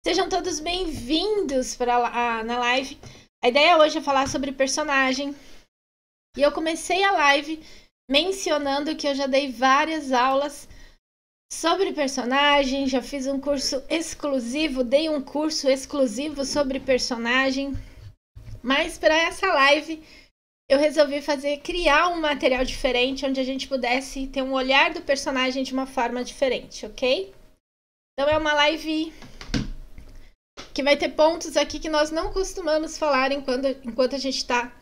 Sejam todos bem-vindos na live. A ideia hoje é falar sobre personagem. E eu comecei a live mencionando que eu já dei várias aulas sobre personagem, já fiz um curso exclusivo, dei um curso exclusivo sobre personagem. Mas para essa live eu resolvi criar um material diferente, onde a gente pudesse ter um olhar do personagem de uma forma diferente, ok? Então é uma live que vai ter pontos aqui que nós não costumamos falar enquanto a gente está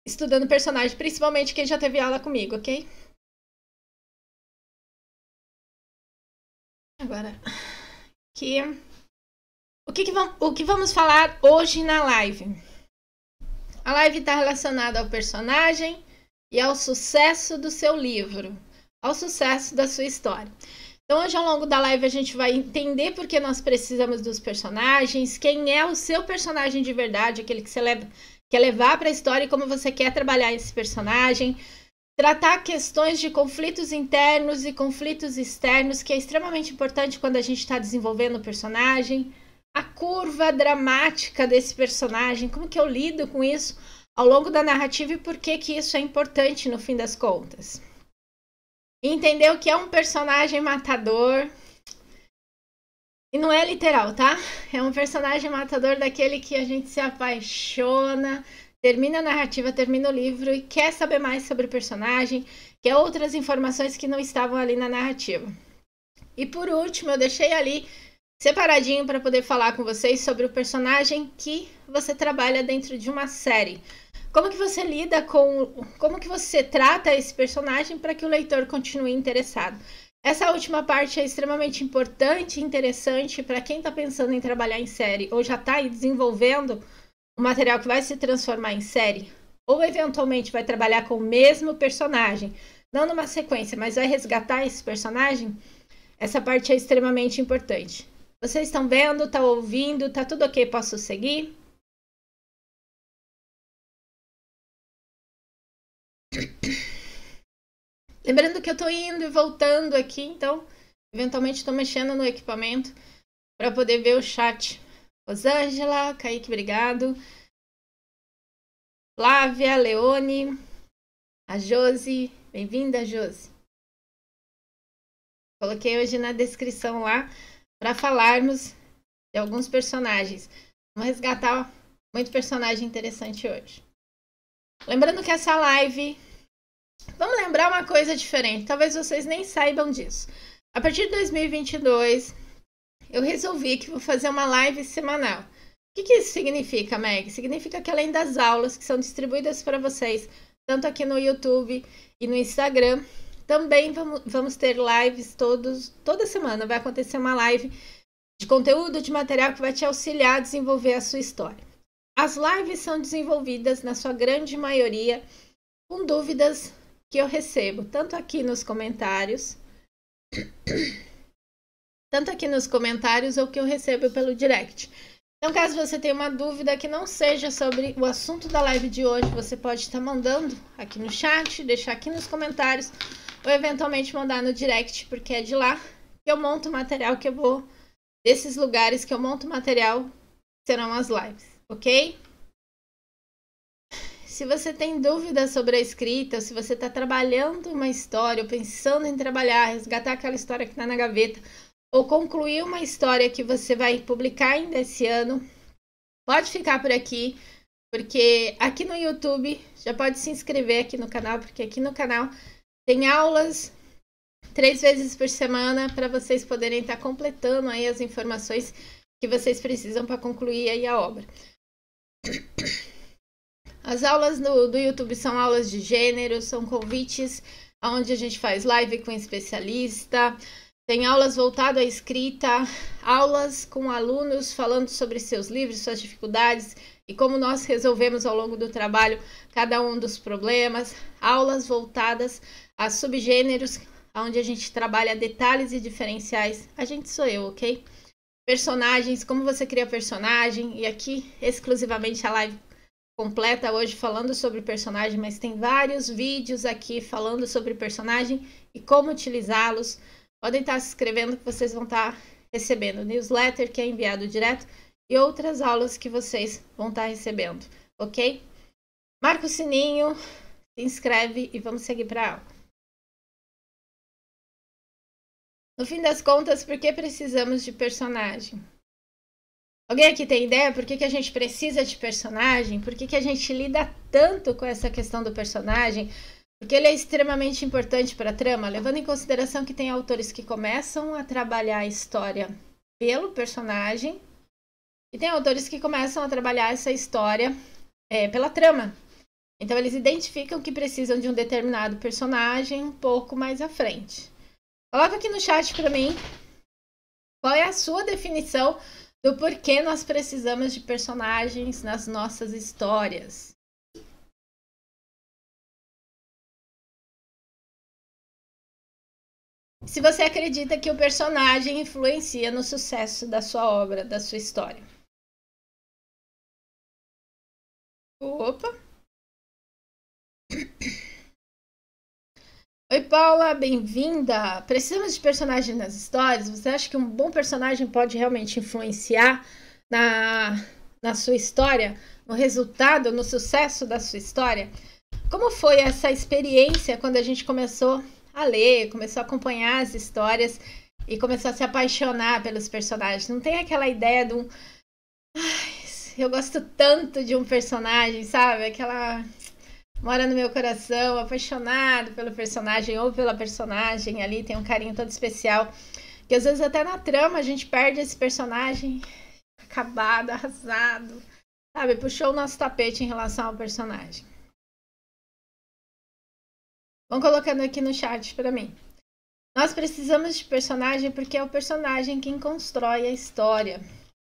estudando personagem, principalmente quem já teve aula comigo, ok? Agora, aqui, o que vamos falar hoje na live? A live está relacionada ao personagem e ao sucesso do seu livro, ao sucesso da sua história. Então, hoje, ao longo da live, a gente vai entender por que nós precisamos dos personagens, quem é o seu personagem de verdade, aquele que você quer levar para a história e como você quer trabalhar esse personagem. Tratar questões de conflitos internos e conflitos externos, que é extremamente importante quando a gente está desenvolvendo o personagem. A curva dramática desse personagem, como que eu lido com isso ao longo da narrativa e por que isso é importante no fim das contas. Entender o que é um personagem matador. E não é literal, tá? É um personagem matador daquele que a gente se apaixona, termina a narrativa, termina o livro e quer saber mais sobre o personagem, quer outras informações que não estavam ali na narrativa. E por último, eu deixei ali separadinho para poder falar com vocês sobre o personagem que você trabalha dentro de uma série. Como que você lida como que você trata esse personagem para que o leitor continue interessado. Essa última parte é extremamente importante e interessante para quem está pensando em trabalhar em série ou já está aí desenvolvendo um material que vai se transformar em série, ou eventualmente vai trabalhar com o mesmo personagem, não numa sequência, mas vai resgatar esse personagem. Essa parte é extremamente importante. Vocês estão vendo, estão ouvindo, tá tudo ok? Posso seguir? Lembrando que eu tô indo e voltando aqui, então eventualmente estou mexendo no equipamento para poder ver o chat. Rosângela, Kaique, obrigado. Flávia, Leone, a Josi, bem-vinda, Josi. Coloquei hoje na descrição lá para falarmos de alguns personagens. Vamos resgatar muito personagem interessante hoje. Lembrando que essa live... Vamos lembrar uma coisa diferente, talvez vocês nem saibam disso. A partir de 2022, eu resolvi que vou fazer uma live semanal. O que isso significa, Meg? Significa que além das aulas que são distribuídas para vocês, tanto aqui no YouTube e no Instagram, também vamos ter lives toda semana. Vai acontecer uma live de conteúdo, de material que vai te auxiliar a desenvolver a sua história. As lives são desenvolvidas, na sua grande maioria, com dúvidas que eu recebo, tanto aqui nos comentários ou que eu recebo pelo direct. Então, caso você tenha uma dúvida que não seja sobre o assunto da live de hoje, você pode estar mandando aqui no chat, deixar aqui nos comentários, ou eventualmente mandar no direct, porque é de lá que eu monto o material que eu vou, desses lugares que eu monto o material, serão as lives, ok? Se você tem dúvidas sobre a escrita, ou se você está trabalhando uma história, ou pensando em trabalhar, resgatar aquela história que está na gaveta, ou concluir uma história que você vai publicar ainda esse ano, pode ficar por aqui, porque aqui no YouTube, já pode se inscrever aqui no canal, porque aqui no canal tem aulas 3 vezes por semana para vocês poderem estar completando aí as informações que vocês precisam para concluir aí a obra. As aulas do YouTube são aulas de gênero, são convites onde a gente faz live com especialista, tem aulas voltadas à escrita, aulas com alunos falando sobre seus livros, suas dificuldades e como nós resolvemos ao longo do trabalho cada um dos problemas, aulas voltadas a subgêneros, onde a gente trabalha detalhes e diferenciais. A gente sou eu, ok? Personagens, como você cria personagem, e aqui exclusivamente a live completa hoje falando sobre personagem, mas tem vários vídeos aqui falando sobre personagem e como utilizá-los. Podem estar se inscrevendo que vocês vão estar recebendo newsletter, que é enviado direto, e outras aulas que vocês vão estar recebendo, ok? Marca o sininho, se inscreve e vamos seguir para a aula. No fim das contas, por que precisamos de personagem? Alguém aqui tem ideia por que a gente precisa de personagem? Por que a gente lida tanto com essa questão do personagem? Porque ele é extremamente importante para a trama, levando em consideração que tem autores que começam a trabalhar a história pelo personagem e tem autores que começam a trabalhar essa história pela trama. Então, eles identificam que precisam de um determinado personagem um pouco mais à frente. Coloca aqui no chat para mim qual é a sua definição do porquê nós precisamos de personagens nas nossas histórias. Se você acredita que o personagem influencia no sucesso da sua obra, da sua história. Opa! Oi, Paula, bem-vinda! Precisamos de personagem nas histórias? Você acha que um bom personagem pode realmente influenciar na sua história, no resultado, no sucesso da sua história? Como foi essa experiência quando a gente começou a ler, começou a acompanhar as histórias e começou a se apaixonar pelos personagens? Não tem aquela ideia de eu gosto tanto de um personagem, sabe? Aquela mora no meu coração, apaixonado pelo personagem ou pela personagem ali, tem um carinho todo especial, que às vezes até na trama a gente perde esse personagem acabado, arrasado, sabe? Puxou o nosso tapete em relação ao personagem. Vão colocando aqui no chat para mim. Nós precisamos de personagem porque é o personagem quem constrói a história,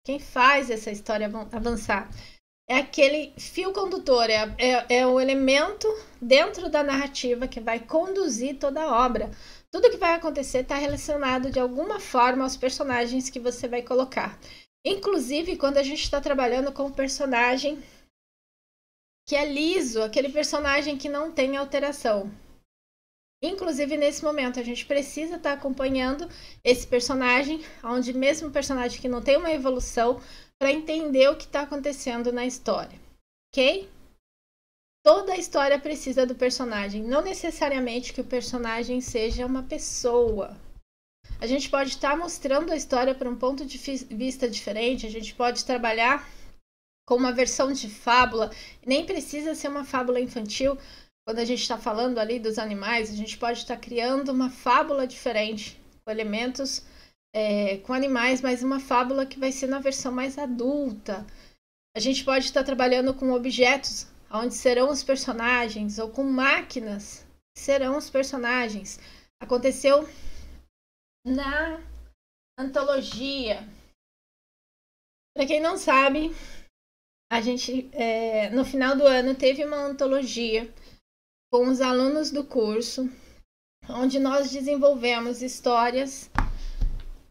quem faz essa história avançar. É aquele fio condutor, é o elemento dentro da narrativa que vai conduzir toda a obra. Tudo que vai acontecer está relacionado de alguma forma aos personagens que você vai colocar. Inclusive, quando a gente está trabalhando com um personagem que é liso, aquele personagem que não tem alteração. Inclusive, nesse momento, a gente precisa estar acompanhando esse personagem, onde mesmo o personagem que não tem uma evolução, para entender o que está acontecendo na história, ok? Toda a história precisa do personagem, não necessariamente que o personagem seja uma pessoa. A gente pode estar mostrando a história por um ponto de vista diferente, a gente pode trabalhar com uma versão de fábula, nem precisa ser uma fábula infantil. Quando a gente está falando ali dos animais, a gente pode estar criando uma fábula diferente, com elementos com animais, mas uma fábula que vai ser na versão mais adulta. A gente pode estar trabalhando com objetos, onde serão os personagens, ou com máquinas, que serão os personagens. Aconteceu na antologia. Para quem não sabe, a gente, no final do ano, teve uma antologia com os alunos do curso, onde nós desenvolvemos histórias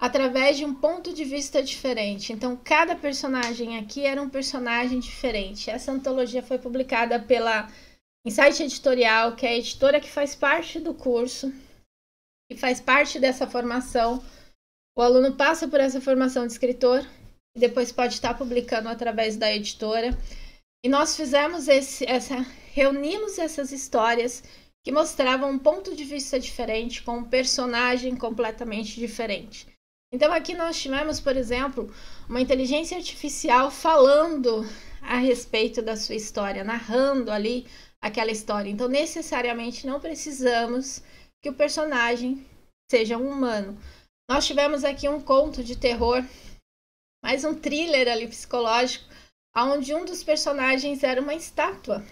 através de um ponto de vista diferente. Então, cada personagem aqui era um personagem diferente. Essa antologia foi publicada pela Insight Editorial, que é a editora que faz parte do curso, que faz parte dessa formação. O aluno passa por essa formação de escritor e depois pode estar publicando através da editora. E nós fizemos reunimos essas histórias que mostravam um ponto de vista diferente, com um personagem completamente diferente. Então, aqui nós tivemos, por exemplo, uma inteligência artificial falando a respeito da sua história, narrando ali aquela história. Então, necessariamente, não precisamos que o personagem seja um humano. Nós tivemos aqui um conto de terror, mais um thriller ali psicológico, onde um dos personagens era uma estátua.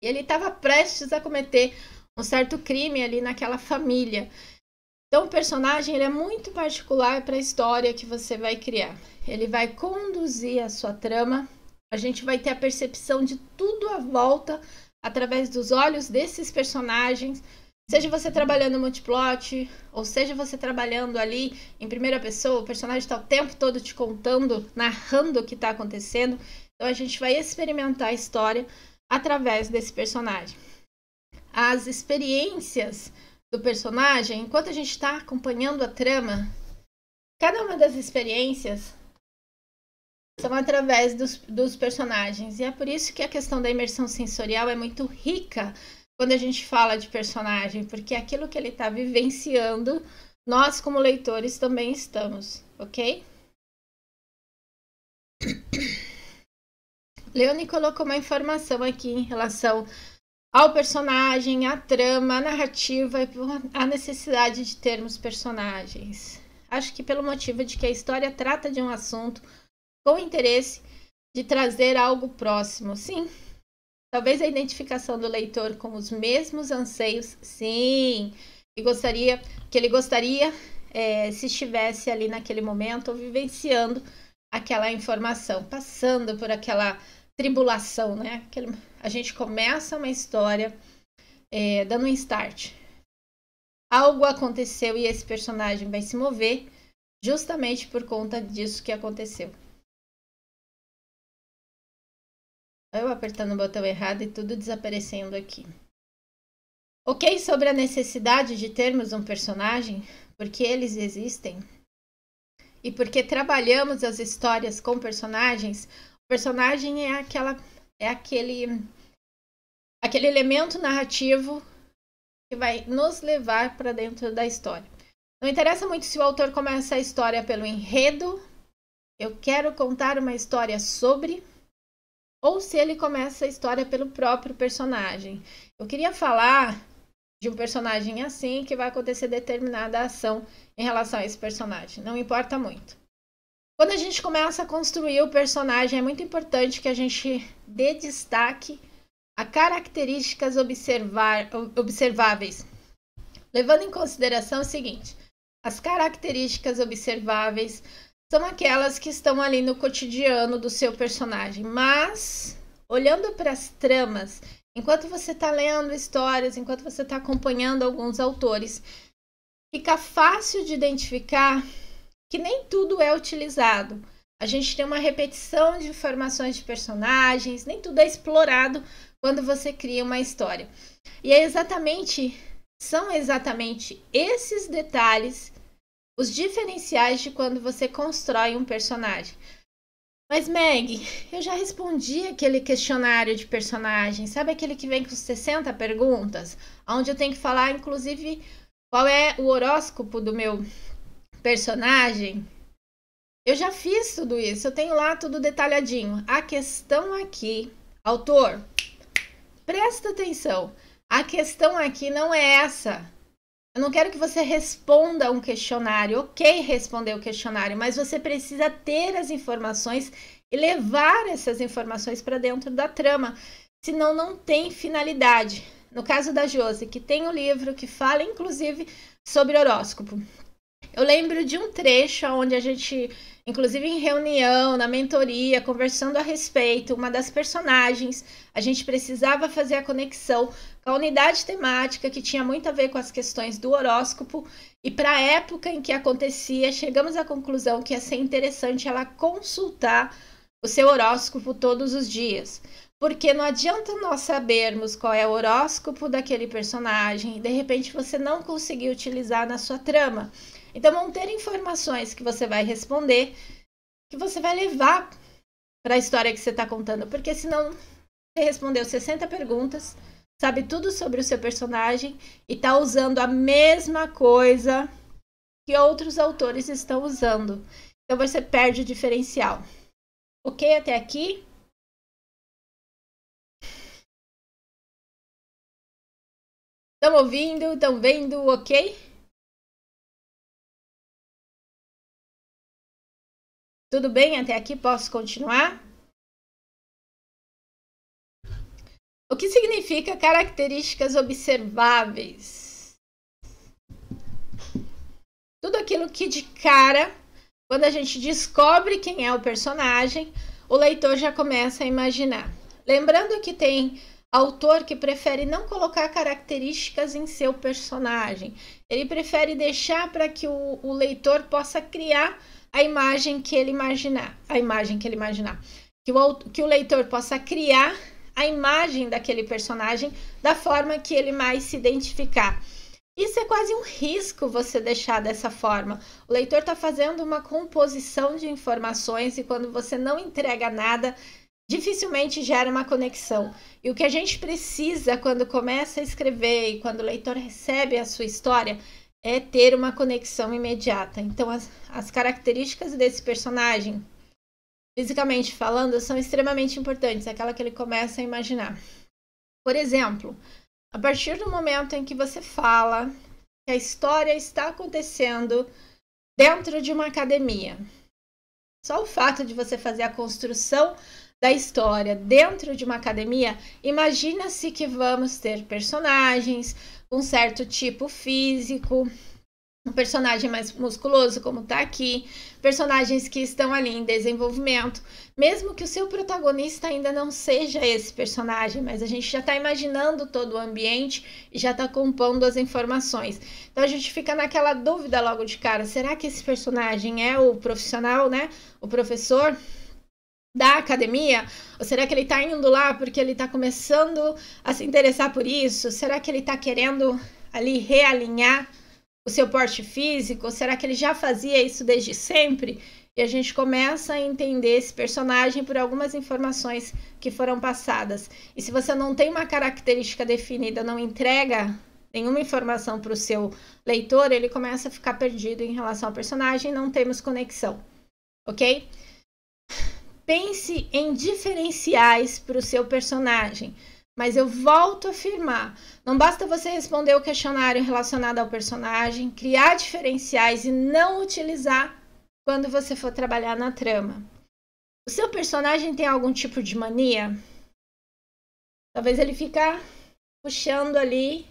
E ele estava prestes a cometer um certo crime ali naquela família. Então, o personagem ele é muito particular para a história que você vai criar. Ele vai conduzir a sua trama. A gente vai ter a percepção de tudo à volta através dos olhos desses personagens. Seja você trabalhando multiplot, ou seja você trabalhando ali em primeira pessoa, o personagem está o tempo todo te contando, narrando o que está acontecendo. Então, a gente vai experimentar a história através desse personagem. As experiências do personagem, enquanto a gente está acompanhando a trama, Cada uma das experiências são através dos personagens. E é por isso que a questão da imersão sensorial é muito rica quando a gente fala de personagem, porque aquilo que ele está vivenciando, nós como leitores também estamos, ok? Leone colocou uma informação aqui em relação ao personagem, à trama, à narrativa e à necessidade de termos personagens. Acho que pelo motivo de que a história trata de um assunto com interesse de trazer algo próximo, sim. Talvez a identificação do leitor com os mesmos anseios, sim, que ele gostaria se estivesse ali naquele momento ou vivenciando aquela informação, passando por aquela tribulação, né? A gente começa uma história dando um start. Algo aconteceu e esse personagem vai se mover justamente por conta disso que aconteceu. Eu apertando o botão errado e tudo desaparecendo aqui. Ok, sobre a necessidade de termos um personagem, porque eles existem, e porque trabalhamos as histórias com personagens, o personagem é aquele elemento narrativo que vai nos levar para dentro da história. Não interessa muito se o autor começa a história pelo enredo, eu quero contar uma história sobre, ou se ele começa a história pelo próprio personagem. Eu queria falar de um personagem assim, que vai acontecer determinada ação em relação a esse personagem. Não importa muito. Quando a gente começa a construir o personagem, é muito importante que a gente dê destaque a características observáveis. Levando em consideração o seguinte, as características observáveis são aquelas que estão ali no cotidiano do seu personagem, mas olhando para as tramas, enquanto você está lendo histórias, enquanto você está acompanhando alguns autores, fica fácil de identificar que nem tudo é utilizado. A gente tem uma repetição de informações de personagens, nem tudo é explorado quando você cria uma história. E são exatamente esses detalhes os diferenciais de quando você constrói um personagem. Mas, Meg, eu já respondi aquele questionário de personagem, sabe aquele que vem com 60 perguntas? Onde eu tenho que falar, inclusive, qual é o horóscopo do meu personagem? Eu já fiz tudo isso, eu tenho lá tudo detalhadinho. A questão aqui, autor, presta atenção, a questão aqui não é essa. Eu não quero que você responda um questionário, ok responder o questionário, mas você precisa ter as informações e levar essas informações para dentro da trama, senão não tem finalidade. No caso da Josi, que tem um livro que fala inclusive sobre horóscopo. Eu lembro de um trecho onde a gente, inclusive em reunião, na mentoria, conversando a respeito, uma das personagens, a gente precisava fazer a conexão com a unidade temática que tinha muito a ver com as questões do horóscopo, e para a época em que acontecia, chegamos à conclusão que ia ser interessante ela consultar o seu horóscopo todos os dias. Porque não adianta nós sabermos qual é o horóscopo daquele personagem e de repente você não conseguir utilizar na sua trama. Então vão ter informações que você vai responder, que você vai levar para a história que você está contando. Porque senão você respondeu 60 perguntas, sabe tudo sobre o seu personagem e está usando a mesma coisa que outros autores estão usando. Então você perde o diferencial. Ok até aqui? Estão ouvindo? Estão vendo? Ok? Tudo bem até aqui? Posso continuar? O que significa características observáveis? Tudo aquilo que de cara, quando a gente descobre quem é o personagem, o leitor já começa a imaginar. Lembrando que tem autor que prefere não colocar características em seu personagem. Ele prefere deixar para que o leitor possa criar a imagem que ele imaginar. Que o leitor possa criar a imagem daquele personagem da forma que ele mais se identificar. Isso é quase um risco você deixar dessa forma. O leitor está fazendo uma composição de informações e quando você não entrega nada, dificilmente gera uma conexão. E o que a gente precisa quando começa a escrever e quando o leitor recebe a sua história é ter uma conexão imediata. Então, as características desse personagem, fisicamente falando, são extremamente importantes, aquela que ele começa a imaginar. Por exemplo, a partir do momento em que você fala que a história está acontecendo dentro de uma academia, só o fato de você fazer a construção da história dentro de uma academia, imagina-se que vamos ter personagens com um certo tipo físico, um personagem mais musculoso, como tá aqui, personagens que estão ali em desenvolvimento, mesmo que o seu protagonista ainda não seja esse personagem, mas a gente já está imaginando todo o ambiente e já está compondo as informações. Então a gente fica naquela dúvida logo de cara, será que esse personagem é o profissional, né? O professor da academia? Ou será que ele está indo lá porque ele está começando a se interessar por isso? Será que ele está querendo ali realinhar o seu porte físico? Ou será que ele já fazia isso desde sempre? E a gente começa a entender esse personagem por algumas informações que foram passadas. E se você não tem uma característica definida, não entrega nenhuma informação para o seu leitor, ele começa a ficar perdido em relação ao personagem, não temos conexão, ok? Pense em diferenciais para o seu personagem. Mas eu volto a afirmar, não basta você responder o questionário relacionado ao personagem, criar diferenciais e não utilizar quando você for trabalhar na trama. O seu personagem tem algum tipo de mania? Talvez ele fica puxando ali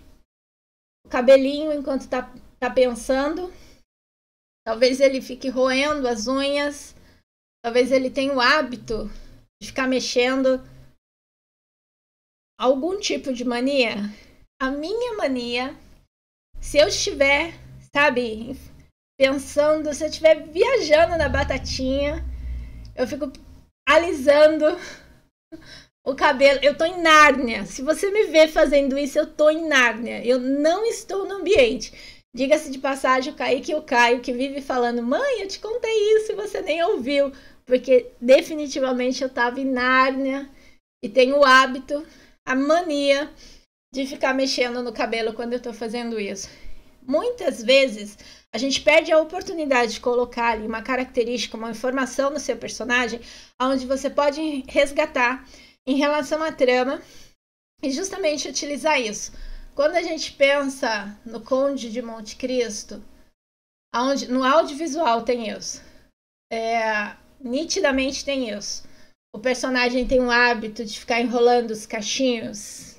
o cabelinho enquanto tá pensando. Talvez ele fique roendo as unhas. Talvez ele tenha o hábito de ficar mexendo. Algum tipo de mania? A minha mania, se eu estiver, sabe, pensando, se eu estiver viajando na batatinha, eu fico alisando o cabelo. Eu tô em Nárnia. Se você me vê fazendo isso, eu tô em Nárnia. Eu não estou no ambiente. Diga-se de passagem, o Caio, que vive falando, mãe, eu te contei isso e você nem ouviu. Porque definitivamente eu tava em Nárnia e tenho o hábito, a mania de ficar mexendo no cabelo quando eu tô fazendo isso. Muitas vezes a gente perde a oportunidade de colocar ali uma característica, uma informação no seu personagem, onde você pode resgatar em relação à trama e justamente utilizar isso. Quando a gente pensa no Conde de Monte Cristo, no audiovisual tem isso. Nitidamente tem isso. O personagem tem um hábito de ficar enrolando os cachinhos.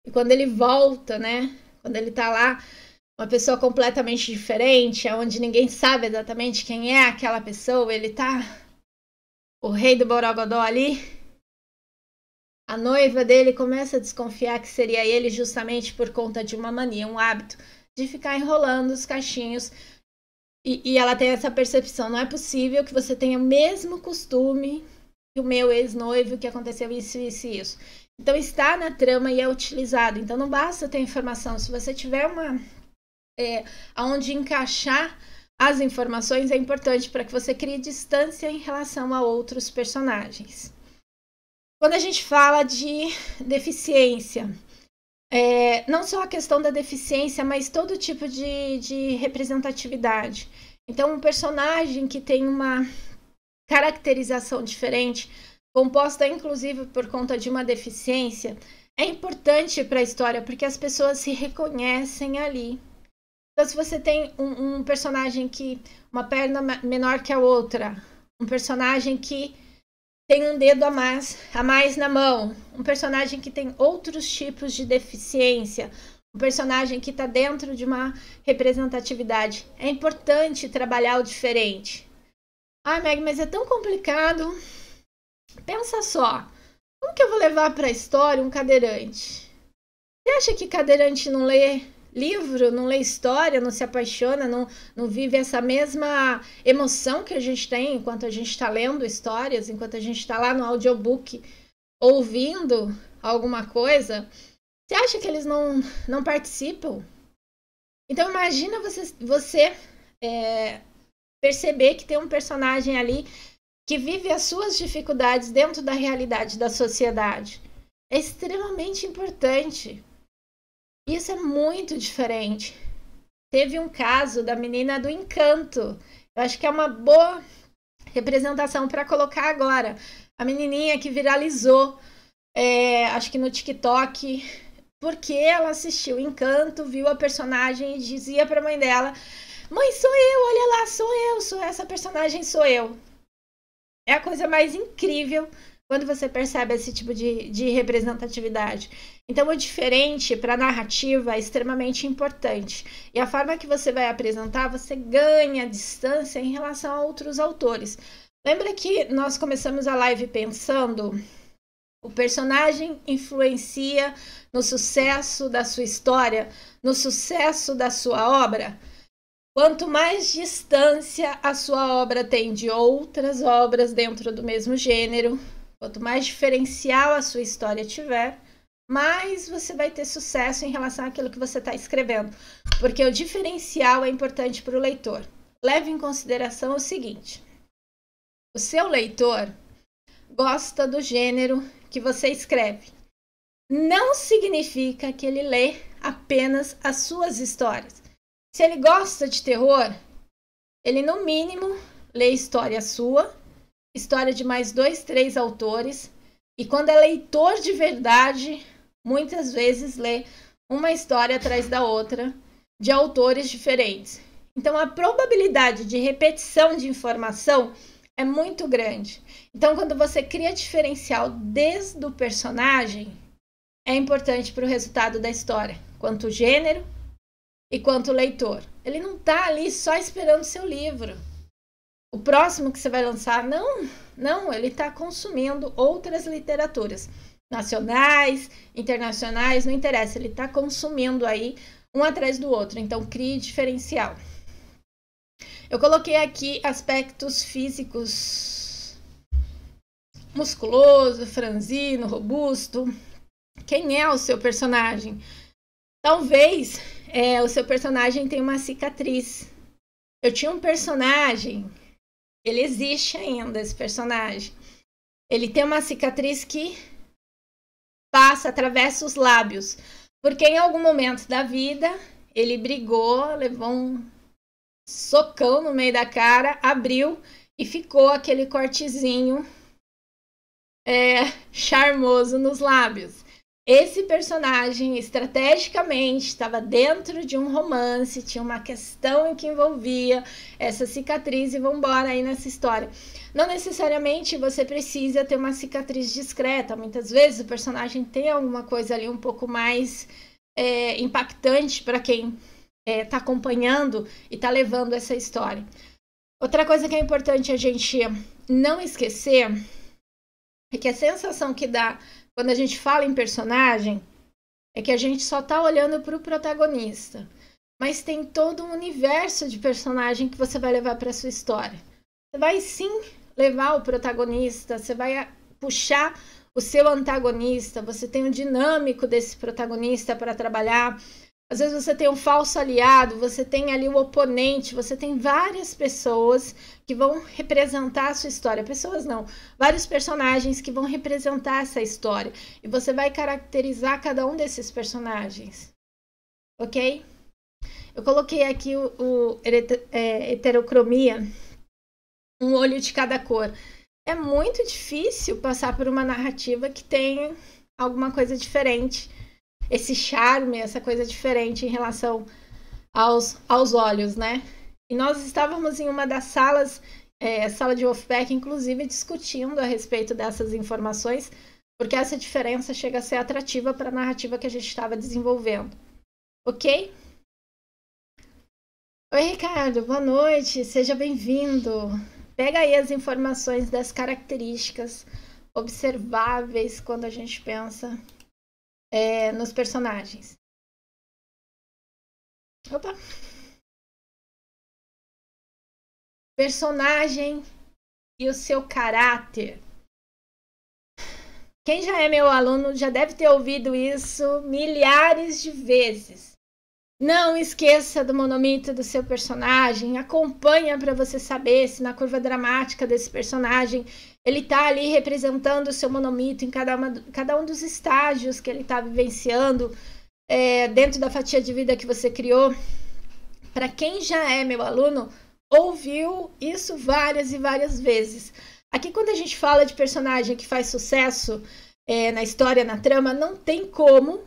E quando ele volta, né? Quando ele tá lá, uma pessoa completamente diferente, onde ninguém sabe exatamente quem é aquela pessoa, ele tá o rei do Borogodó ali. A noiva dele começa a desconfiar que seria ele justamente por conta de uma mania, um hábito de ficar enrolando os cachinhos. E ela tem essa percepção, não é possível que você tenha o mesmo costume que o meu ex-noivo, que aconteceu isso, isso e isso. Então está na trama e é utilizado. Então não basta ter informação. Se você tiver aonde encaixar as informações, é importante para que você crie distância em relação a outros personagens. Quando a gente fala de deficiência, não só a questão da deficiência, mas todo tipo de representatividade. Então, um personagem que tem uma caracterização diferente, composta inclusive por conta de uma deficiência, é importante para a história, porque as pessoas se reconhecem ali. Então, se você tem um personagem que uma perna menor que a outra, um personagem que tem um dedo a mais na mão, um personagem que tem outros tipos de deficiência, um personagem que está dentro de uma representatividade, é importante trabalhar o diferente. Ai, Meg, mas é tão complicado. Pensa só, como que eu vou levar para a história um cadeirante? Você acha que cadeirante não lê livro, não lê história, não se apaixona, não vive essa mesma emoção que a gente tem enquanto a gente está lendo histórias, enquanto a gente está lá no audiobook ouvindo alguma coisa? Você acha que eles não participam? Então imagina você perceber que tem um personagem ali que vive as suas dificuldades dentro da realidade da sociedade. É extremamente importante. Isso é muito diferente. Teve um caso da menina do Encanto. Eu acho que é uma boa representação para colocar agora. A menininha que viralizou, acho que no TikTok, porque ela assistiu Encanto, viu a personagem e dizia para a mãe dela: mãe, sou eu, olha lá, sou essa personagem, sou eu. É a coisa mais incrível quando você percebe esse tipo de representatividade. Então, o diferente para a narrativa é extremamente importante. E a forma que você vai apresentar, você ganha distância em relação a outros autores. Lembra que nós começamos a live pensando: o personagem influencia no sucesso da sua história, no sucesso da sua obra? Quanto mais distância a sua obra tem de outras obras dentro do mesmo gênero, quanto mais diferencial a sua história tiver, mais você vai ter sucesso em relação àquilo que você está escrevendo. Porque o diferencial é importante para o leitor. Leve em consideração o seguinte: o seu leitor gosta do gênero que você escreve. Não significa que ele lê apenas as suas histórias. Se ele gosta de terror, ele no mínimo lê história sua, história de mais 2, 3 autores, e quando é leitor de verdade, muitas vezes lê uma história atrás da outra, de autores diferentes. Então a probabilidade de repetição de informação é muito grande. Então quando você cria diferencial desde o personagem, é importante para o resultado da história, quanto o gênero e quanto o leitor. Ele não está ali só esperando o seu livro. O próximo que você vai lançar, não, ele está consumindo outras literaturas, nacionais, internacionais, não interessa, ele está consumindo aí um atrás do outro, então crie diferencial. Eu coloquei aqui aspectos físicos: musculoso, franzino, robusto. Quem é o seu personagem? Talvez o seu personagem tenha uma cicatriz. Eu tinha um personagem, ele existe ainda, esse personagem. Ele tem uma cicatriz que atravessa os lábios, porque em algum momento da vida ele brigou, levou um socão no meio da cara, abriu e ficou aquele cortezinho charmoso nos lábios. Esse personagem, estrategicamente, estava dentro de um romance, tinha uma questão que envolvia essa cicatriz, e vamos embora aí nessa história. Não necessariamente você precisa ter uma cicatriz discreta. Muitas vezes o personagem tem alguma coisa ali um pouco mais impactante para quem está acompanhando e está levando essa história. Outra coisa que é importante a gente não esquecer é que a sensação que dá quando a gente fala em personagem é que a gente só está olhando para o protagonista, mas tem todo um universo de personagem que você vai levar para a sua história. Você vai sim levar o protagonista, você vai puxar o seu antagonista, você tem o dinâmico desse protagonista para trabalhar. Às vezes você tem um falso aliado, você tem ali o oponente, você tem várias pessoas que vão representar a sua história. Pessoas não, vários personagens que vão representar essa história. E você vai caracterizar cada um desses personagens. Ok? Eu coloquei aqui o heterocromia, um olho de cada cor. É muito difícil passar por uma narrativa que tenha alguma coisa diferente. Esse charme, essa coisa diferente em relação aos olhos, né? E nós estávamos em uma das salas, sala de Wolfpack, inclusive, discutindo a respeito dessas informações, porque essa diferença chega a ser atrativa para a narrativa que a gente estava desenvolvendo. Ok? Oi, Ricardo, boa noite, seja bem-vindo. Pega aí as informações das características observáveis quando a gente pensa nos personagens. Opa! Personagem e o seu caráter. Quem já é meu aluno já deve ter ouvido isso milhares de vezes. Não esqueça do monomito do seu personagem, acompanha para você saber se na curva dramática desse personagem ele está ali representando o seu monomito em cada um dos estágios que ele está vivenciando dentro da fatia de vida que você criou. Para quem já é meu aluno, ouviu isso várias e várias vezes. Aqui, quando a gente fala de personagem que faz sucesso na história, na trama, não tem como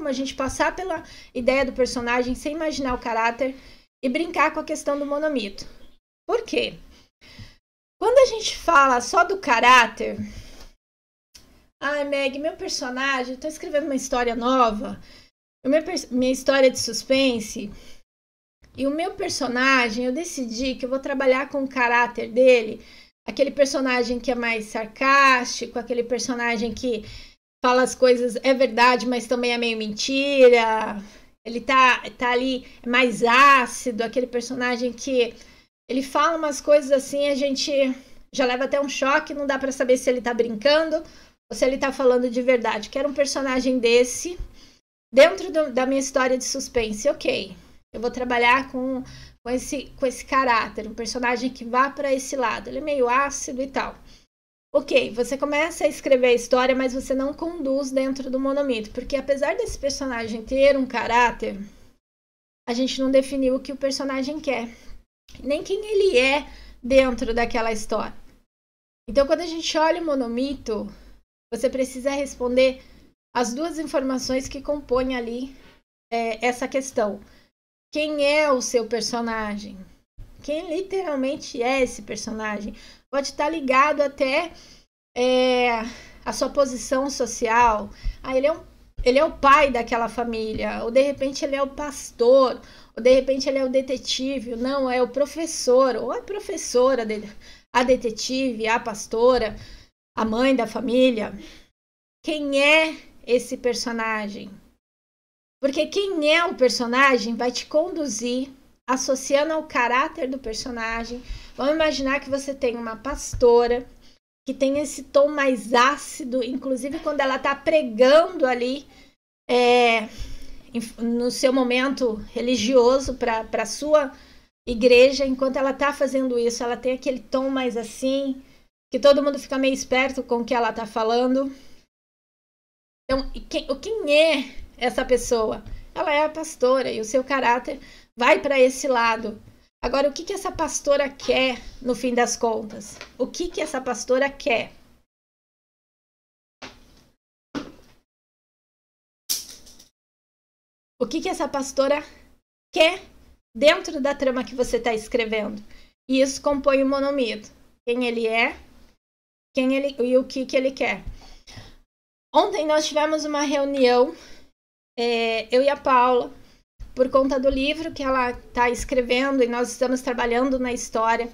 a gente passar pela ideia do personagem sem imaginar o caráter e brincar com a questão do monomito. Por quê? Quando a gente fala só do caráter... Ai, Meg, meu personagem... Estou escrevendo uma história nova. Minha história de suspense... E o meu personagem, eu decidi que eu vou trabalhar com o caráter dele, aquele personagem que é mais sarcástico, aquele personagem que fala as coisas, é verdade, mas também é meio mentira, ele tá ali mais ácido, aquele personagem que ele fala umas coisas assim, a gente já leva até um choque, não dá para saber se ele tá brincando ou se ele tá falando de verdade. Quero um personagem desse dentro da minha história de suspense, ok. Eu vou trabalhar com esse caráter, um personagem que vá para esse lado. Ele é meio ácido e tal. Ok, você começa a escrever a história, mas você não conduz dentro do monomito. Porque apesar desse personagem ter um caráter, a gente não definiu o que o personagem quer. Nem quem ele é dentro daquela história. Então, quando a gente olha o monomito, você precisa responder as duas informações que compõem ali essa questão. Quem é o seu personagem? Quem literalmente é esse personagem? Pode estar ligado até a sua posição social. Ele é o pai daquela família. Ou de repente ele é o pastor. Ou de repente ele é o detetive. Não, é o professor. Ou a professora, a detetive, a pastora, a mãe da família. Quem é esse personagem? Porque quem é o personagem vai te conduzir, associando ao caráter do personagem. Vamos imaginar que você tem uma pastora que tem esse tom mais ácido, inclusive quando ela está pregando ali no seu momento religioso para a sua igreja. Enquanto ela está fazendo isso, ela tem aquele tom mais assim, que todo mundo fica meio esperto com o que ela está falando. Então, quem é essa pessoa? Ela é a pastora e o seu caráter vai para esse lado. Agora, o que essa pastora quer no fim das contas? O que essa pastora quer? O que essa pastora quer dentro da trama que você está escrevendo? E isso compõe o monomito. Quem ele é, e o que ele quer. Ontem nós tivemos uma reunião, eu e a Paula, por conta do livro que ela está escrevendo, e nós estamos trabalhando na história.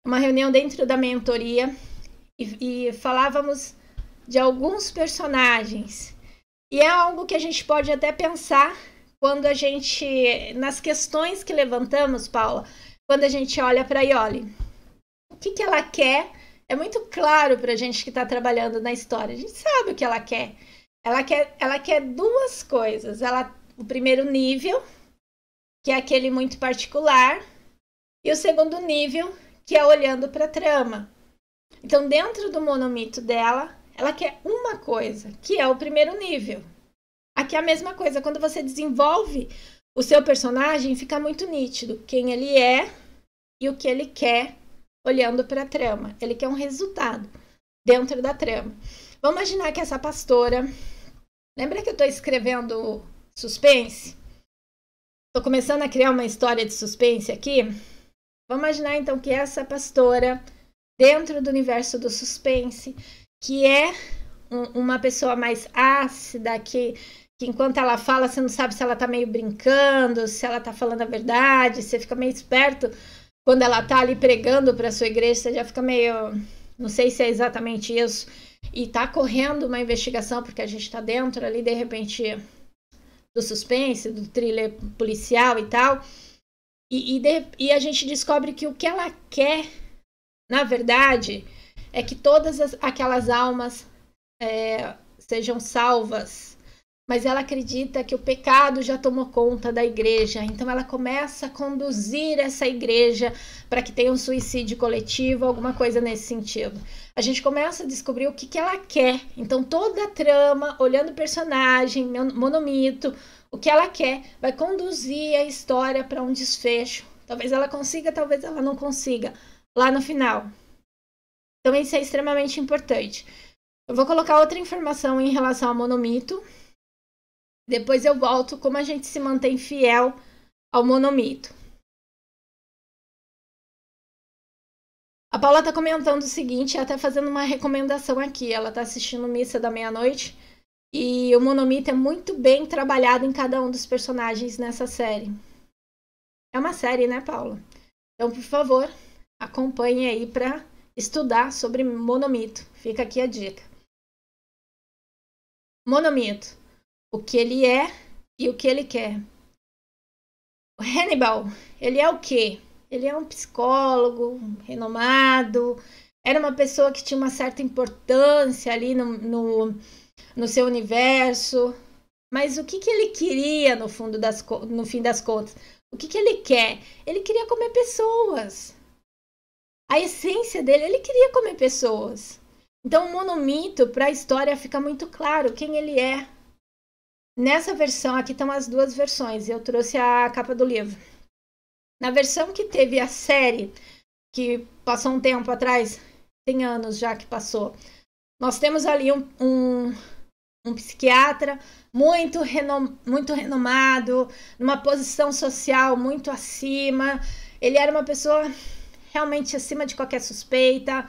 Uma reunião dentro da mentoria, e falávamos de alguns personagens. E é algo que a gente pode até pensar quando a gente, nas questões que levantamos, Paula, quando a gente olha para a Iole. O que ela quer? É muito claro para a gente que está trabalhando na história. A gente sabe o que ela quer. Ela quer duas coisas. O primeiro nível, que é aquele muito particular, e o segundo nível, que é olhando para a trama. Então, dentro do monomito dela, ela quer uma coisa, que é o primeiro nível. Aqui é a mesma coisa. Quando você desenvolve o seu personagem, fica muito nítido quem ele é e o que ele quer olhando para a trama. Ele quer um resultado dentro da trama. Vamos imaginar que essa pastora... Lembra que eu estou escrevendo suspense? Estou começando a criar uma história de suspense aqui. Vamos imaginar então que essa pastora, dentro do universo do suspense, que é uma pessoa mais ácida, que enquanto ela fala, você não sabe se ela está meio brincando, se ela está falando a verdade, você fica meio esperto. Quando ela está ali pregando para a sua igreja, você já fica meio... Não sei se é exatamente isso. E está correndo uma investigação, porque a gente está dentro ali, de repente, do suspense, do thriller policial e tal. E a gente descobre que o que ela quer, na verdade, é que todas aquelas almas sejam salvas. mas ela acredita que o pecado já tomou conta da igreja. Então ela começa a conduzir essa igreja para que tenha um suicídio coletivo, alguma coisa nesse sentido. A gente começa a descobrir o que ela quer. Então toda a trama, olhando o personagem, monomito, o que ela quer, vai conduzir a história para um desfecho. Talvez ela consiga, talvez ela não consiga, lá no final. Então isso é extremamente importante. Eu vou colocar outra informação em relação ao monomito. Depois eu volto como a gente se mantém fiel ao monomito. A Paula está comentando o seguinte, ela está fazendo uma recomendação aqui. Ela está assistindo Missa da Meia-Noite e o monomito é muito bem trabalhado em cada um dos personagens nessa série. É uma série, né, Paula? Então, por favor, acompanhe aí para estudar sobre monomito. Fica aqui a dica. Monomito. O que ele é e o que ele quer. O Hannibal, ele é o quê? Ele é um psicólogo renomado, era uma pessoa que tinha uma certa importância ali no seu universo, mas o que ele queria no fim das contas? O que ele quer? Ele queria comer pessoas. A essência dele, ele queria comer pessoas. Então o monomito, para a história, fica muito claro quem ele é. Nessa versão, aqui estão as duas versões, eu trouxe a capa do livro. Na versão que teve a série, que passou um tempo atrás, tem anos já que passou, nós temos ali um psiquiatra muito renomado, numa posição social muito acima. Ele era uma pessoa realmente acima de qualquer suspeita.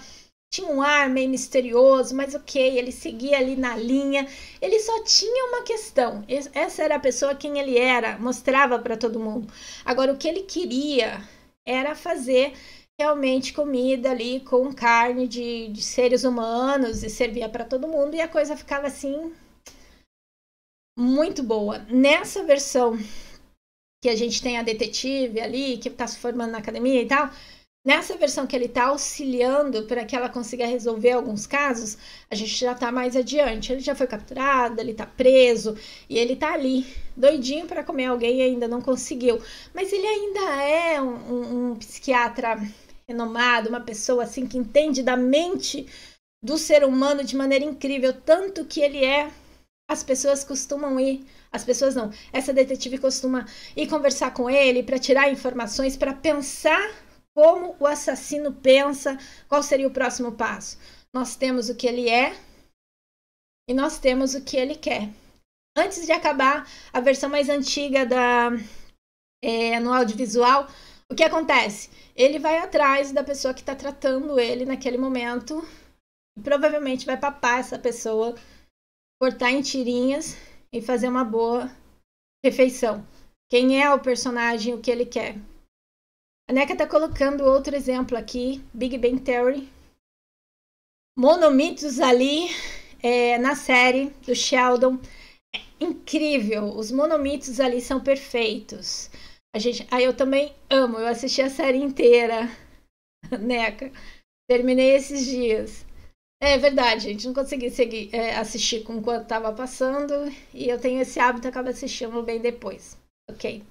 Tinha um ar meio misterioso, mas ok, ele seguia ali na linha. Ele só tinha uma questão. Essa era a pessoa quem ele era, mostrava para todo mundo. Agora, o que ele queria era fazer realmente comida ali com carne de seres humanos e servia para todo mundo. E a coisa ficava assim, muito boa. Nessa versão que a gente tem a detetive ali, que está se formando na academia e tal... Nessa versão que ele está auxiliando para que ela consiga resolver alguns casos, a gente já está mais adiante. Ele já foi capturado, ele está preso e ele está ali, doidinho para comer alguém e ainda não conseguiu. Mas ele ainda é um psiquiatra renomado, uma pessoa assim que entende da mente do ser humano de maneira incrível, tanto que ele é... As pessoas costumam ir, as pessoas não, essa detetive costuma ir conversar com ele para tirar informações, para pensar como o assassino pensa, qual seria o próximo passo. Nós temos o que ele é e nós temos o que ele quer. Antes de acabar a versão mais antiga no audiovisual, o que acontece? Ele vai atrás da pessoa que está tratando ele naquele momento e provavelmente vai papar essa pessoa, cortar em tirinhas e fazer uma boa refeição. Quem é o personagem, o que ele quer. A Neca está colocando outro exemplo aqui, Big Bang Theory. Monomitos ali na série do Sheldon. É incrível, os monomitos ali são perfeitos. Eu também amo, eu assisti a série inteira, Neca. Terminei esses dias. É verdade, gente, não consegui assistir com quanto estava passando e eu tenho esse hábito, acabo assistindo bem depois. Ok.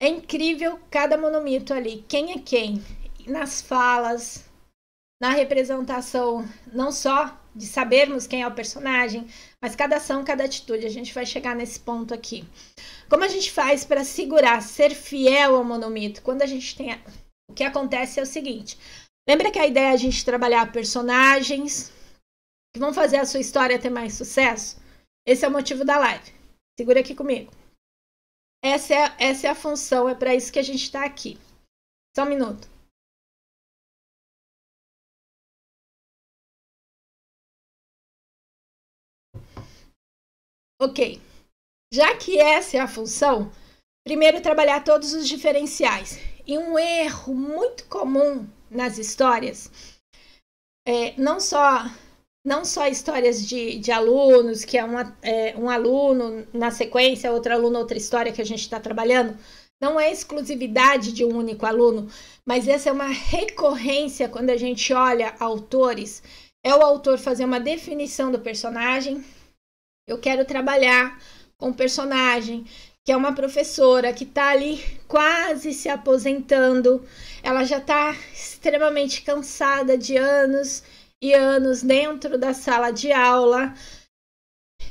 É incrível cada monomito ali. Quem é quem? Nas falas, na representação, não só de sabermos quem é o personagem, mas cada ação, cada atitude. A gente vai chegar nesse ponto aqui. Como a gente faz para segurar, ser fiel ao monomito? Quando a gente tem... O que acontece é o seguinte. Lembra que a ideia é a gente trabalhar personagens que vão fazer a sua história ter mais sucesso? Esse é o motivo da live. Segura aqui comigo. Essa é a função, é para isso que a gente está aqui. Só um minuto. Ok. Já que essa é a função, primeiro trabalhar todos os diferenciais. E um erro muito comum nas histórias, não só histórias de alunos, que é um aluno na sequência, outro aluno, outra história que a gente está trabalhando, não é exclusividade de um único aluno, mas essa é uma recorrência quando a gente olha autores. É o autor fazer uma definição do personagem, Eu quero trabalhar com um personagem que é uma professora que está ali quase se aposentando. Ela já está extremamente cansada de anos e anos dentro da sala de aula.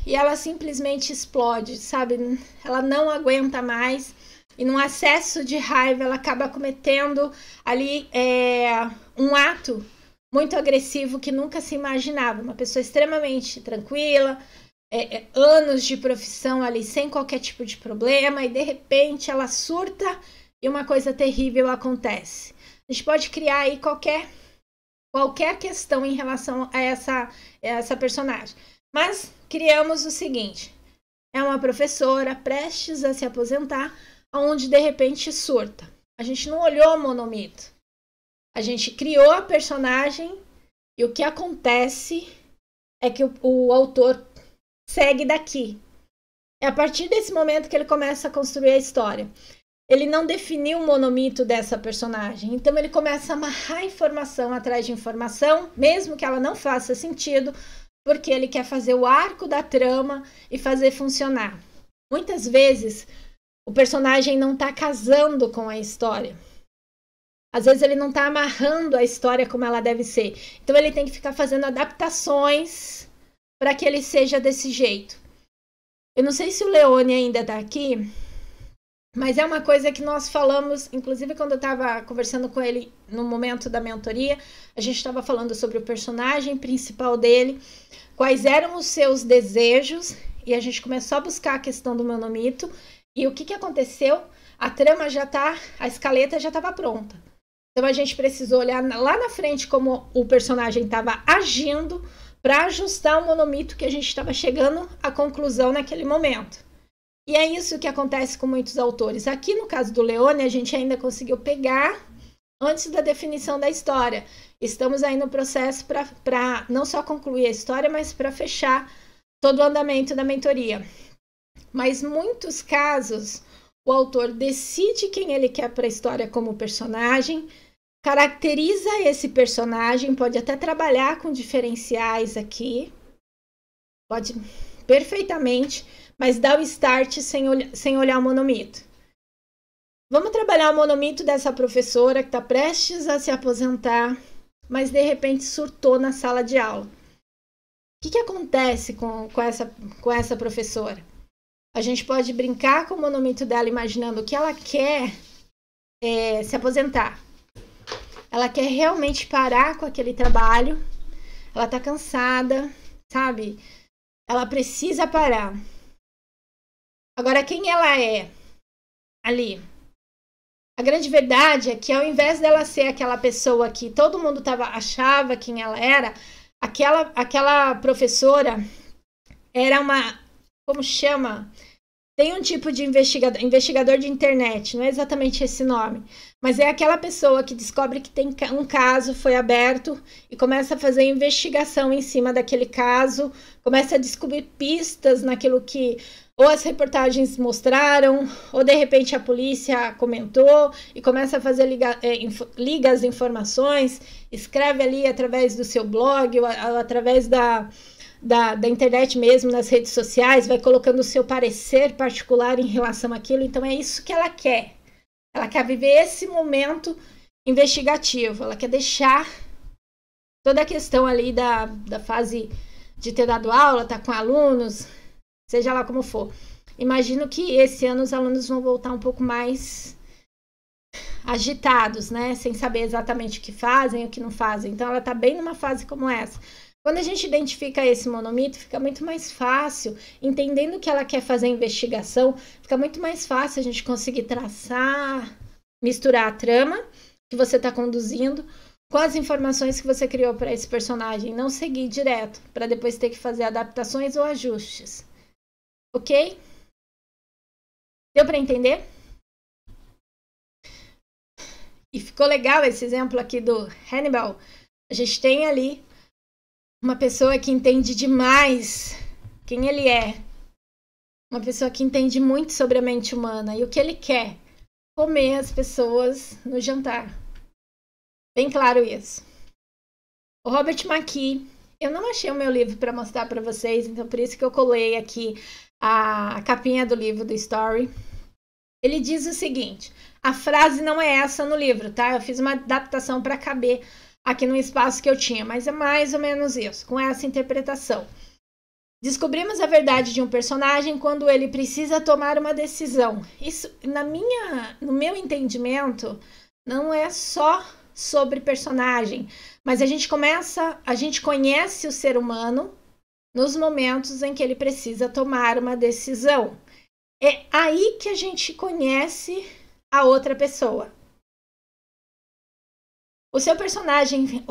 E ela simplesmente explode, sabe? Ela não aguenta mais. E num acesso de raiva, ela acaba cometendo ali um ato muito agressivo que nunca se imaginava. Uma pessoa extremamente tranquila, anos de profissão ali sem qualquer tipo de problema, e de repente ela surta e uma coisa terrível acontece. A gente pode criar aí qualquer questão em relação a essa personagem. Mas criamos o seguinte: é uma professora prestes a se aposentar, onde de repente surta. A gente não olhou o monomito. A gente criou a personagem e o que acontece é que o autor segue daqui. É a partir desse momento que ele começa a construir a história. Ele não definiu o monomito dessa personagem, então ele começa a amarrar informação atrás de informação, mesmo que ela não faça sentido, porque ele quer fazer o arco da trama e fazer funcionar. Muitas vezes o personagem não está casando com a história. Às vezes ele não está amarrando a história como ela deve ser. Então ele tem que ficar fazendo adaptações para que ele seja desse jeito. Eu não sei se o Leone ainda está aqui, mas é uma coisa que nós falamos, inclusive quando eu estava conversando com ele no momento da mentoria, a gente estava falando sobre o personagem principal dele, quais eram os seus desejos, e a gente começou a buscar a questão do monomito, e o que aconteceu? A trama a escaleta já estava pronta. Então a gente precisou olhar lá na frente como o personagem estava agindo para ajustar o monomito que a gente estava chegando à conclusão naquele momento. E é isso que acontece com muitos autores. Aqui no caso do Leone, a gente ainda conseguiu pegar antes da definição da história. Estamos aí no processo para não só concluir a história, mas para fechar todo o andamento da mentoria. Mas muitos casos, o autor decide quem ele quer para a história como personagem, caracteriza esse personagem, pode até trabalhar com diferenciais aqui, pode perfeitamente, mas dá o start sem olhar o monomito. Vamos trabalhar o monomito dessa professora que está prestes a se aposentar, mas de repente surtou na sala de aula. O que acontece com essa professora? A gente pode brincar com o monomito dela, imaginando que ela quer se aposentar. Ela quer realmente parar com aquele trabalho. Ela tá cansada, sabe? Ela precisa parar. Agora, quem ela é ali? A grande verdade é que ao invés dela ser aquela pessoa que todo mundo achava quem ela era, aquela professora era uma... Como chama? Tem um tipo de investigador de internet, não é exatamente esse nome, mas é aquela pessoa que descobre que tem um caso, foi aberto, e começa a fazer investigação em cima daquele caso, começa a descobrir pistas naquilo que ou as reportagens mostraram, ou de repente a polícia comentou, e começa a fazer liga as informações, escreve ali através do seu blog, ou através da internet mesmo, nas redes sociais, vai colocando o seu parecer particular em relação àquilo. Então é isso que ela quer. Ela quer viver esse momento investigativo. Ela quer deixar toda a questão ali da fase de ter dado aula, tá com alunos, seja lá como for. Imagino que esse ano os alunos vão voltar um pouco mais agitados, né? Sem saber exatamente o que fazem e o que não fazem. Então ela tá bem numa fase como essa. Quando a gente identifica esse monomito, fica muito mais fácil, entendendo que ela quer fazer investigação, fica muito mais fácil a gente conseguir traçar, misturar a trama que você está conduzindo com as informações que você criou para esse personagem, não seguir direto, para depois ter que fazer adaptações ou ajustes. Ok? Deu para entender? E ficou legal esse exemplo aqui do Hannibal. A gente tem ali uma pessoa que entende demais quem ele é. Uma pessoa que entende muito sobre a mente humana e o que ele quer. Comer as pessoas no jantar. Bem claro isso. O Robert McKee, eu não achei o meu livro para mostrar para vocês, então por isso que eu colei aqui a capinha do livro do Story. Ele diz o seguinte, a frase não é essa no livro, tá? Eu fiz uma adaptação para caber aqui no espaço que eu tinha, mas é mais ou menos isso, com essa interpretação. Descobrimos a verdade de um personagem quando ele precisa tomar uma decisão. Isso, no meu entendimento, não é só sobre personagem, mas a gente conhece o ser humano nos momentos em que ele precisa tomar uma decisão. É aí que a gente conhece a outra pessoa. O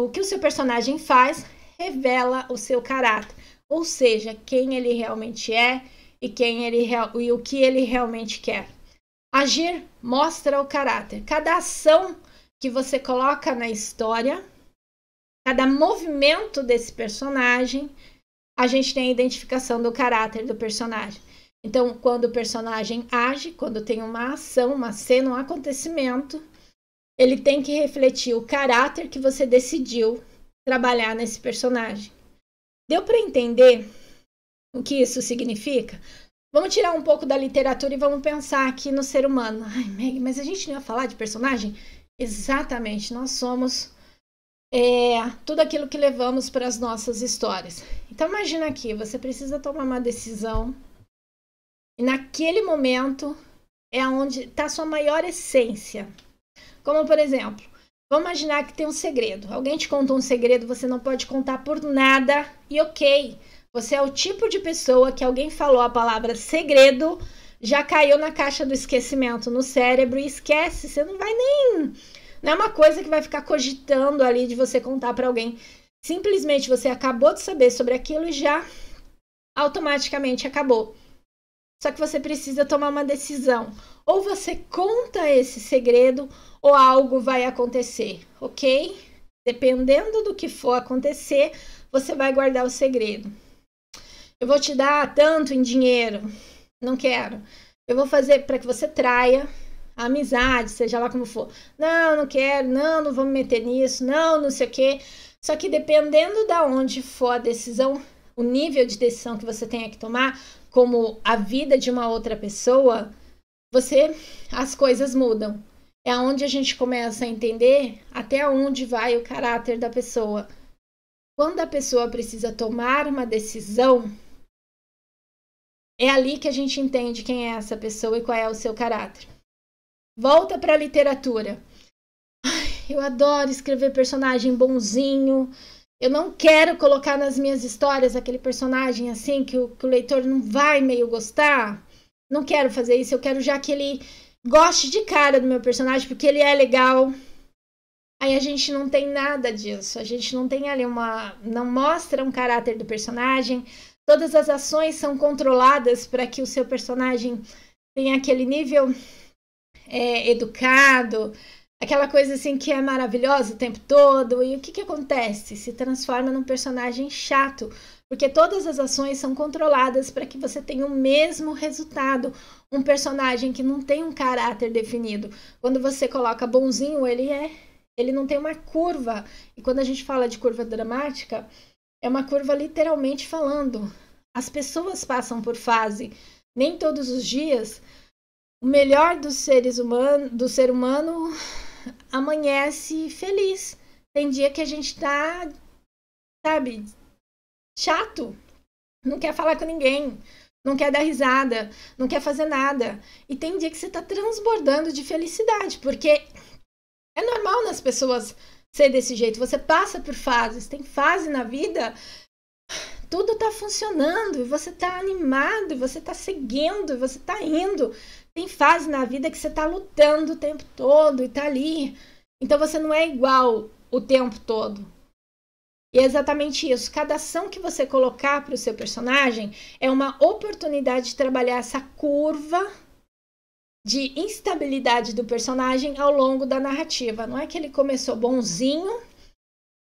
que o seu personagem faz revela o seu caráter, ou seja, quem ele realmente é e o que ele realmente quer. Agir mostra o caráter. Cada ação que você coloca na história, cada movimento desse personagem, a gente tem a identificação do caráter do personagem. Então, quando o personagem age, quando tem uma ação, uma cena, um acontecimento, ele tem que refletir o caráter que você decidiu trabalhar nesse personagem. Deu para entender o que isso significa? Vamos tirar um pouco da literatura e vamos pensar aqui no ser humano. Ai, Meg, mas a gente não ia falar de personagem? Exatamente, nós somos tudo aquilo que levamos para as nossas histórias. Então imagina aqui, você precisa tomar uma decisão e naquele momento é onde está a sua maior essência. Como por exemplo, vamos imaginar que tem um segredo. Alguém te contou um segredo, você não pode contar por nada e ok. Você é o tipo de pessoa que alguém falou a palavra segredo, já caiu na caixa do esquecimento no cérebro e esquece. Você não vai nem... Não é uma coisa que vai ficar cogitando ali de você contar para alguém. Simplesmente você acabou de saber sobre aquilo e já automaticamente acabou. Só que você precisa tomar uma decisão. Ou você conta esse segredo ou algo vai acontecer, ok? Dependendo do que for acontecer, você vai guardar o segredo. Eu vou te dar tanto em dinheiro. Não quero. Eu vou fazer para que você traia a amizade, seja lá como for. Não quero. Não vou me meter nisso. Não sei o quê. Só que dependendo de onde for a decisão, o nível de decisão que você tenha que tomar, como a vida de uma outra pessoa, as coisas mudam. É onde a gente começa a entender até onde vai o caráter da pessoa. Quando a pessoa precisa tomar uma decisão, é ali que a gente entende quem é essa pessoa e qual é o seu caráter. Volta para a literatura. Eu adoro escrever personagem bonzinho. Eu não quero colocar nas minhas histórias aquele personagem assim que o leitor não vai meio gostar. Não quero fazer isso. Eu quero já que ele goste de cara do meu personagem porque ele é legal. Aí a gente não tem nada disso. A gente não tem ali não mostra um caráter do personagem. Todas as ações são controladas para que o seu personagem tenha aquele nível educado, aquela coisa assim que é maravilhosa o tempo todo. E o que acontece? Se transforma num personagem chato, porque todas as ações são controladas para que você tenha o mesmo resultado. Um personagem que não tem um caráter definido. Quando você coloca bonzinho, ele não tem uma curva. E quando a gente fala de curva dramática, é uma curva literalmente falando. As pessoas passam por fase. Nem todos os dias o melhor do ser humano amanhece feliz. Tem dia que a gente tá, sabe, chato. Não quer falar com ninguém. Não quer dar risada. Não quer fazer nada. E tem dia que você tá transbordando de felicidade. Porque é normal nas pessoas ser desse jeito. Você passa por fases. Tem fase na vida, tudo tá funcionando, e você tá animado, e você tá seguindo, e você tá indo. Tem fase na vida que você tá lutando o tempo todo e tá ali. Então você não é igual o tempo todo. E é exatamente isso. Cada ação que você colocar para o seu personagem é uma oportunidade de trabalhar essa curva de instabilidade do personagem ao longo da narrativa. Não é que ele começou bonzinho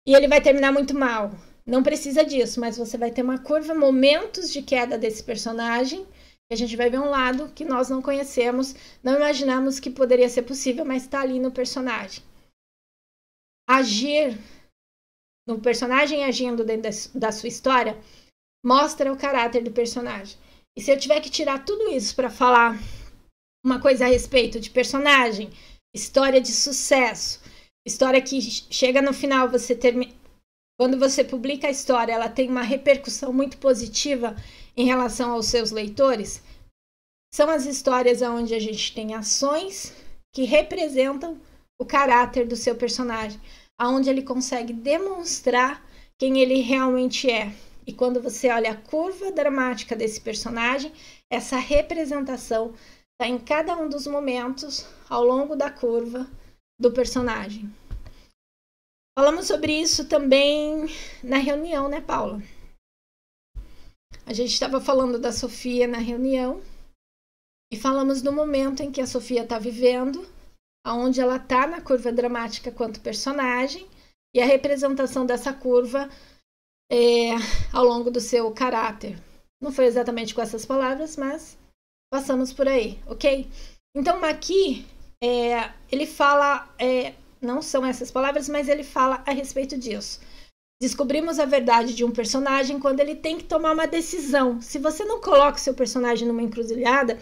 e ele vai terminar muito mal. Não precisa disso, mas você vai ter uma curva, momentos de queda desse personagem, que a gente vai ver um lado que nós não conhecemos, não imaginamos que poderia ser possível, mas está ali no personagem. Agir no personagem agindo dentro da sua história, mostra o caráter do personagem. E se eu tiver que tirar tudo isso para falar uma coisa a respeito de personagem, história de sucesso, história que chega no final, quando você publica a história, ela tem uma repercussão muito positiva em relação aos seus leitores, são as histórias onde a gente tem ações que representam o caráter do seu personagem, onde ele consegue demonstrar quem ele realmente é. E quando você olha a curva dramática desse personagem, essa representação está em cada um dos momentos ao longo da curva do personagem. Falamos sobre isso também na reunião, né, Paula? A gente estava falando da Sofia na reunião e falamos do momento em que a Sofia está vivendo, onde ela está na curva dramática quanto personagem e a representação dessa curva ao longo do seu caráter. Não foi exatamente com essas palavras, mas passamos por aí, ok? Então aqui ele fala, não são essas palavras, mas ele fala a respeito disso. Descobrimos a verdade de um personagem quando ele tem que tomar uma decisão. Se você não coloca o seu personagem numa encruzilhada,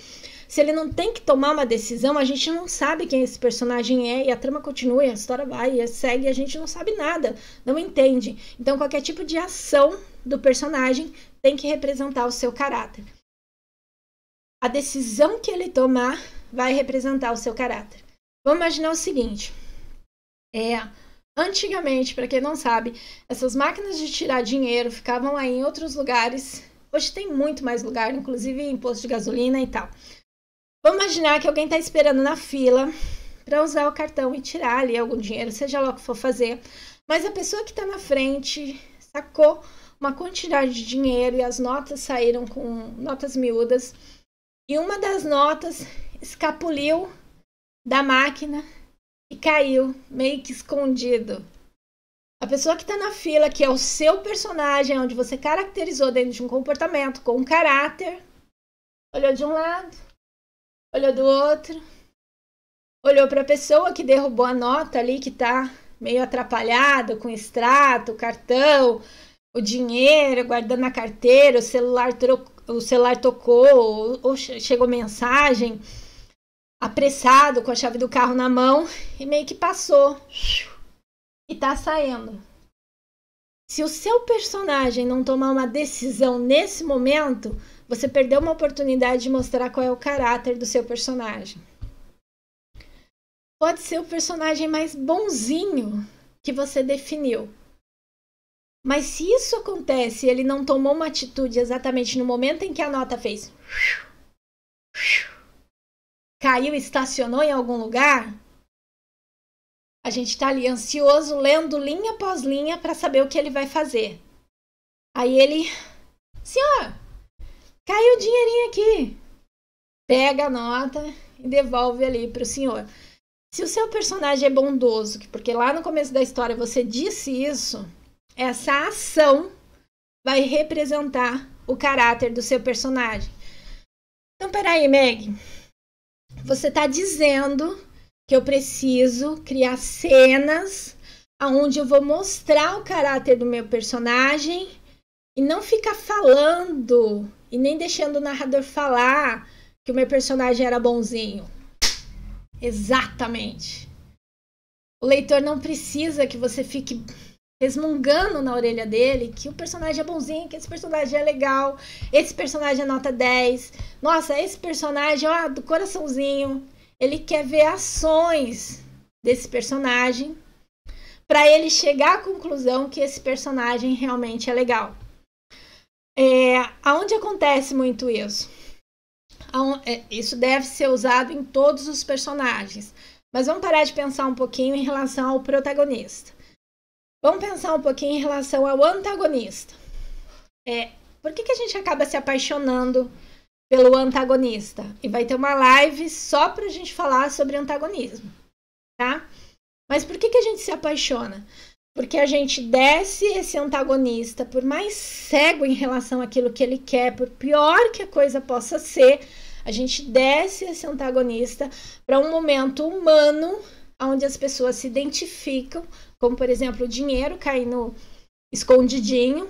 se ele não tem que tomar uma decisão, a gente não sabe quem esse personagem é, e a trama continua, e a história vai, e segue, e a gente não sabe nada, não entende. Então, qualquer tipo de ação do personagem tem que representar o seu caráter. A decisão que ele tomar vai representar o seu caráter. Vamos imaginar o seguinte, antigamente, para quem não sabe, essas máquinas de tirar dinheiro ficavam aí em outros lugares. Hoje tem muito mais lugar, inclusive em posto de gasolina e tal. Vamos imaginar que alguém está esperando na fila para usar o cartão e tirar ali algum dinheiro, seja lá o que for fazer. Mas a pessoa que está na frente sacou uma quantidade de dinheiro e as notas saíram com notas miúdas. E uma das notas escapuliu da máquina e caiu, meio que escondido. A pessoa que está na fila, que é o seu personagem, onde você caracterizou dentro de um comportamento com um caráter, olhou de um lado, olhou do outro, olhou para a pessoa que derrubou a nota ali, que está meio atrapalhada, com o extrato, o cartão, o dinheiro, guardando na carteira, o celular tocou, ou chegou mensagem, apressado, com a chave do carro na mão, e meio que passou e tá saindo. Se o seu personagem não tomar uma decisão nesse momento, você perdeu uma oportunidade de mostrar qual é o caráter do seu personagem. Pode ser o personagem mais bonzinho que você definiu. Mas se isso acontece e ele não tomou uma atitude exatamente no momento em que a nota fez, caiu e estacionou em algum lugar, a gente está ali ansioso, lendo linha após linha para saber o que ele vai fazer. Aí ele, senhor, caiu o dinheirinho aqui. Pega a nota e devolve ali para o senhor. Se o seu personagem é bondoso, porque lá no começo da história você disse isso, essa ação vai representar o caráter do seu personagem. Então, peraí, Meg. Você está dizendo que eu preciso criar cenas onde eu vou mostrar o caráter do meu personagem e não ficar falando e nem deixando o narrador falar que o meu personagem era bonzinho. Exatamente. O leitor não precisa que você fique resmungando na orelha dele que o personagem é bonzinho, que esse personagem é legal, esse personagem é nota 10. Nossa, esse personagem, ó, do coraçãozinho. Ele quer ver ações desse personagem para ele chegar à conclusão que esse personagem realmente é legal. Aonde acontece muito isso? Isso deve ser usado em todos os personagens. Mas vamos parar de pensar um pouquinho em relação ao protagonista. Vamos pensar um pouquinho em relação ao antagonista. Por que a gente acaba se apaixonando pelo antagonista? E vai ter uma live só pra gente falar sobre antagonismo, tá? Mas por que a gente se apaixona? Porque a gente desce esse antagonista, por mais cego em relação àquilo que ele quer, por pior que a coisa possa ser, a gente desce esse antagonista para um momento humano, onde as pessoas se identificam, como por exemplo o dinheiro cair escondidinho.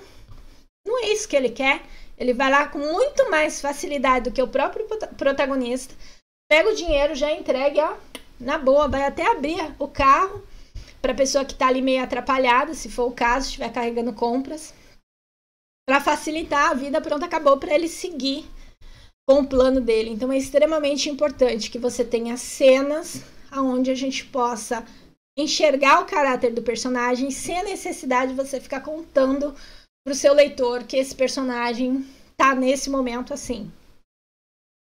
Não é isso que ele quer. Ele vai lá com muito mais facilidade do que o próprio protagonista. Pega o dinheiro, já entrega, ó, na boa. Vai até abrir o carro para a pessoa que está ali meio atrapalhada, se for o caso, estiver carregando compras. Para facilitar a vida, pronto, acabou, para ele seguir com o plano dele. Então é extremamente importante que você tenha cenas onde a gente possa enxergar o caráter do personagem sem a necessidade de você ficar contando para o seu leitor que esse personagem tá nesse momento assim.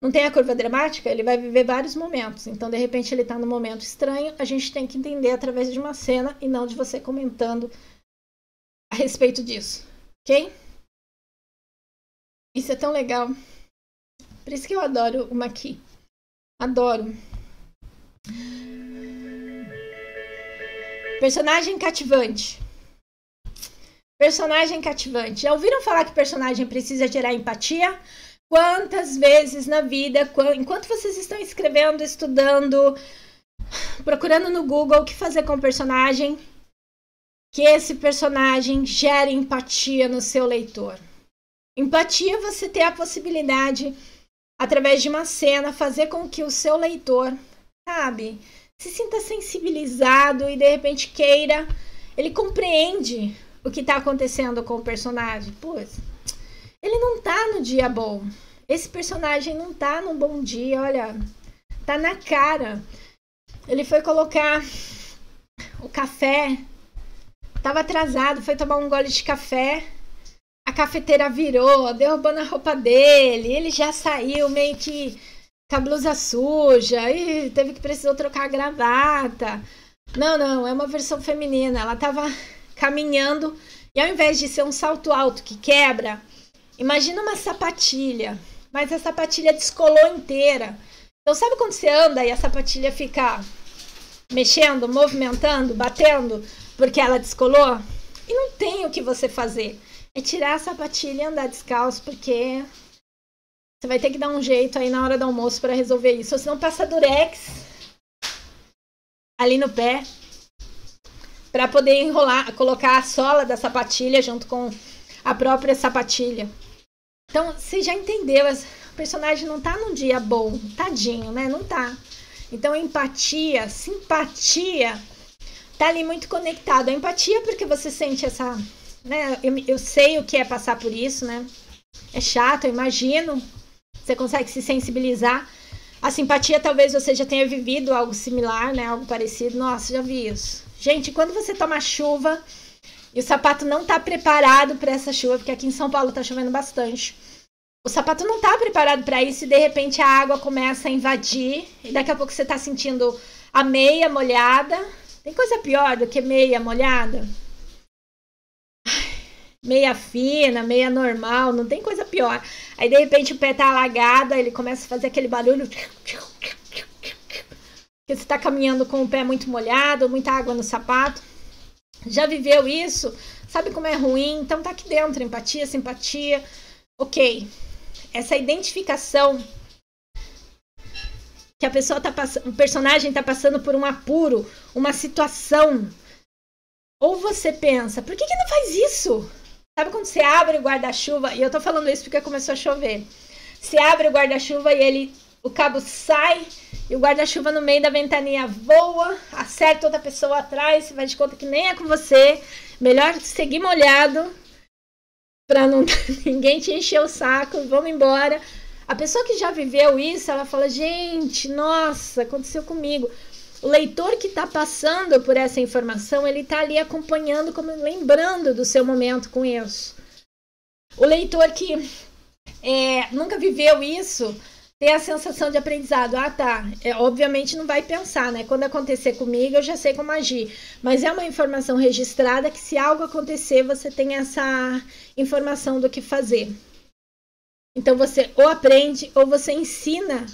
Não tem a curva dramática? Ele vai viver vários momentos. Então, de repente, ele tá num momento estranho. A gente tem que entender através de uma cena e não de você comentando a respeito disso. Ok? Isso é tão legal. Por isso que eu adoro o Maqui. Adoro. Personagem cativante. Personagem cativante. Já ouviram falar que personagem precisa gerar empatia? Quantas vezes na vida, enquanto vocês estão escrevendo, estudando, procurando no Google o que fazer com o personagem, que esse personagem gere empatia no seu leitor. Empatia, você ter a possibilidade, através de uma cena, fazer com que o seu leitor, sabe, se sinta sensibilizado e de repente queira, ele compreende o que está acontecendo com o personagem. Pois, ele não tá no dia bom. Esse personagem não tá num bom dia, olha, tá na cara. Ele foi colocar o café, tava atrasado, foi tomar um gole de café, a cafeteira virou, derrubando a roupa dele, ele já saiu meio que com a blusa suja, e teve que precisar trocar a gravata. Não, é uma versão feminina, ela tava caminhando, e ao invés de ser um salto alto que quebra, imagina uma sapatilha, mas a sapatilha descolou inteira. Então sabe quando você anda e a sapatilha fica mexendo, movimentando, batendo, porque ela descolou? E não tem o que você fazer. É tirar a sapatilha e andar descalço, porque você vai ter que dar um jeito aí na hora do almoço para resolver isso. Ou senão passa durex ali no pé, para poder enrolar, colocar a sola da sapatilha junto com a própria sapatilha. Então, você já entendeu, o personagem não tá num dia bom, tadinho, né? Não tá. Então, empatia, simpatia, tá ali muito conectado. A empatia porque você sente essa, né? Eu sei o que é passar por isso, né? É chato, eu imagino. Você consegue se sensibilizar. A simpatia, talvez você já tenha vivido algo similar, né? Algo parecido. Nossa, já vi isso. Gente, quando você toma chuva e o sapato não tá preparado para essa chuva, porque aqui em São Paulo tá chovendo bastante. O sapato não tá preparado para isso e de repente a água começa a invadir e daqui a pouco você tá sentindo a meia molhada. Tem coisa pior do que meia molhada? Meia fina, meia normal, não tem coisa pior. Aí de repente o pé tá alagado, aí ele começa a fazer aquele barulho. Que você tá caminhando com o pé muito molhado, muita água no sapato. Já viveu isso? Sabe como é ruim? Então tá aqui dentro, empatia, simpatia. Ok. Essa identificação que a pessoa tá passando, o personagem tá passando por um apuro, uma situação. Ou você pensa, por que não faz isso? Sabe quando você abre o guarda-chuva, e eu tô falando isso porque começou a chover. Você abre o guarda-chuva e o cabo sai, e o guarda-chuva no meio da ventaninha voa, acerta outra pessoa atrás, você vai de conta que nem é com você. Melhor seguir molhado, pra não ninguém te encher o saco, vamos embora. A pessoa que já viveu isso, ela fala, gente, nossa, aconteceu comigo. O leitor que está passando por essa informação, ele está ali acompanhando, como lembrando do seu momento com isso. O leitor que nunca viveu isso, tem a sensação de aprendizado. Ah, tá. Obviamente não vai pensar, né? Quando acontecer comigo, eu já sei como agir. Mas é uma informação registrada que se algo acontecer, você tem essa informação do que fazer. Então você ou aprende ou você ensina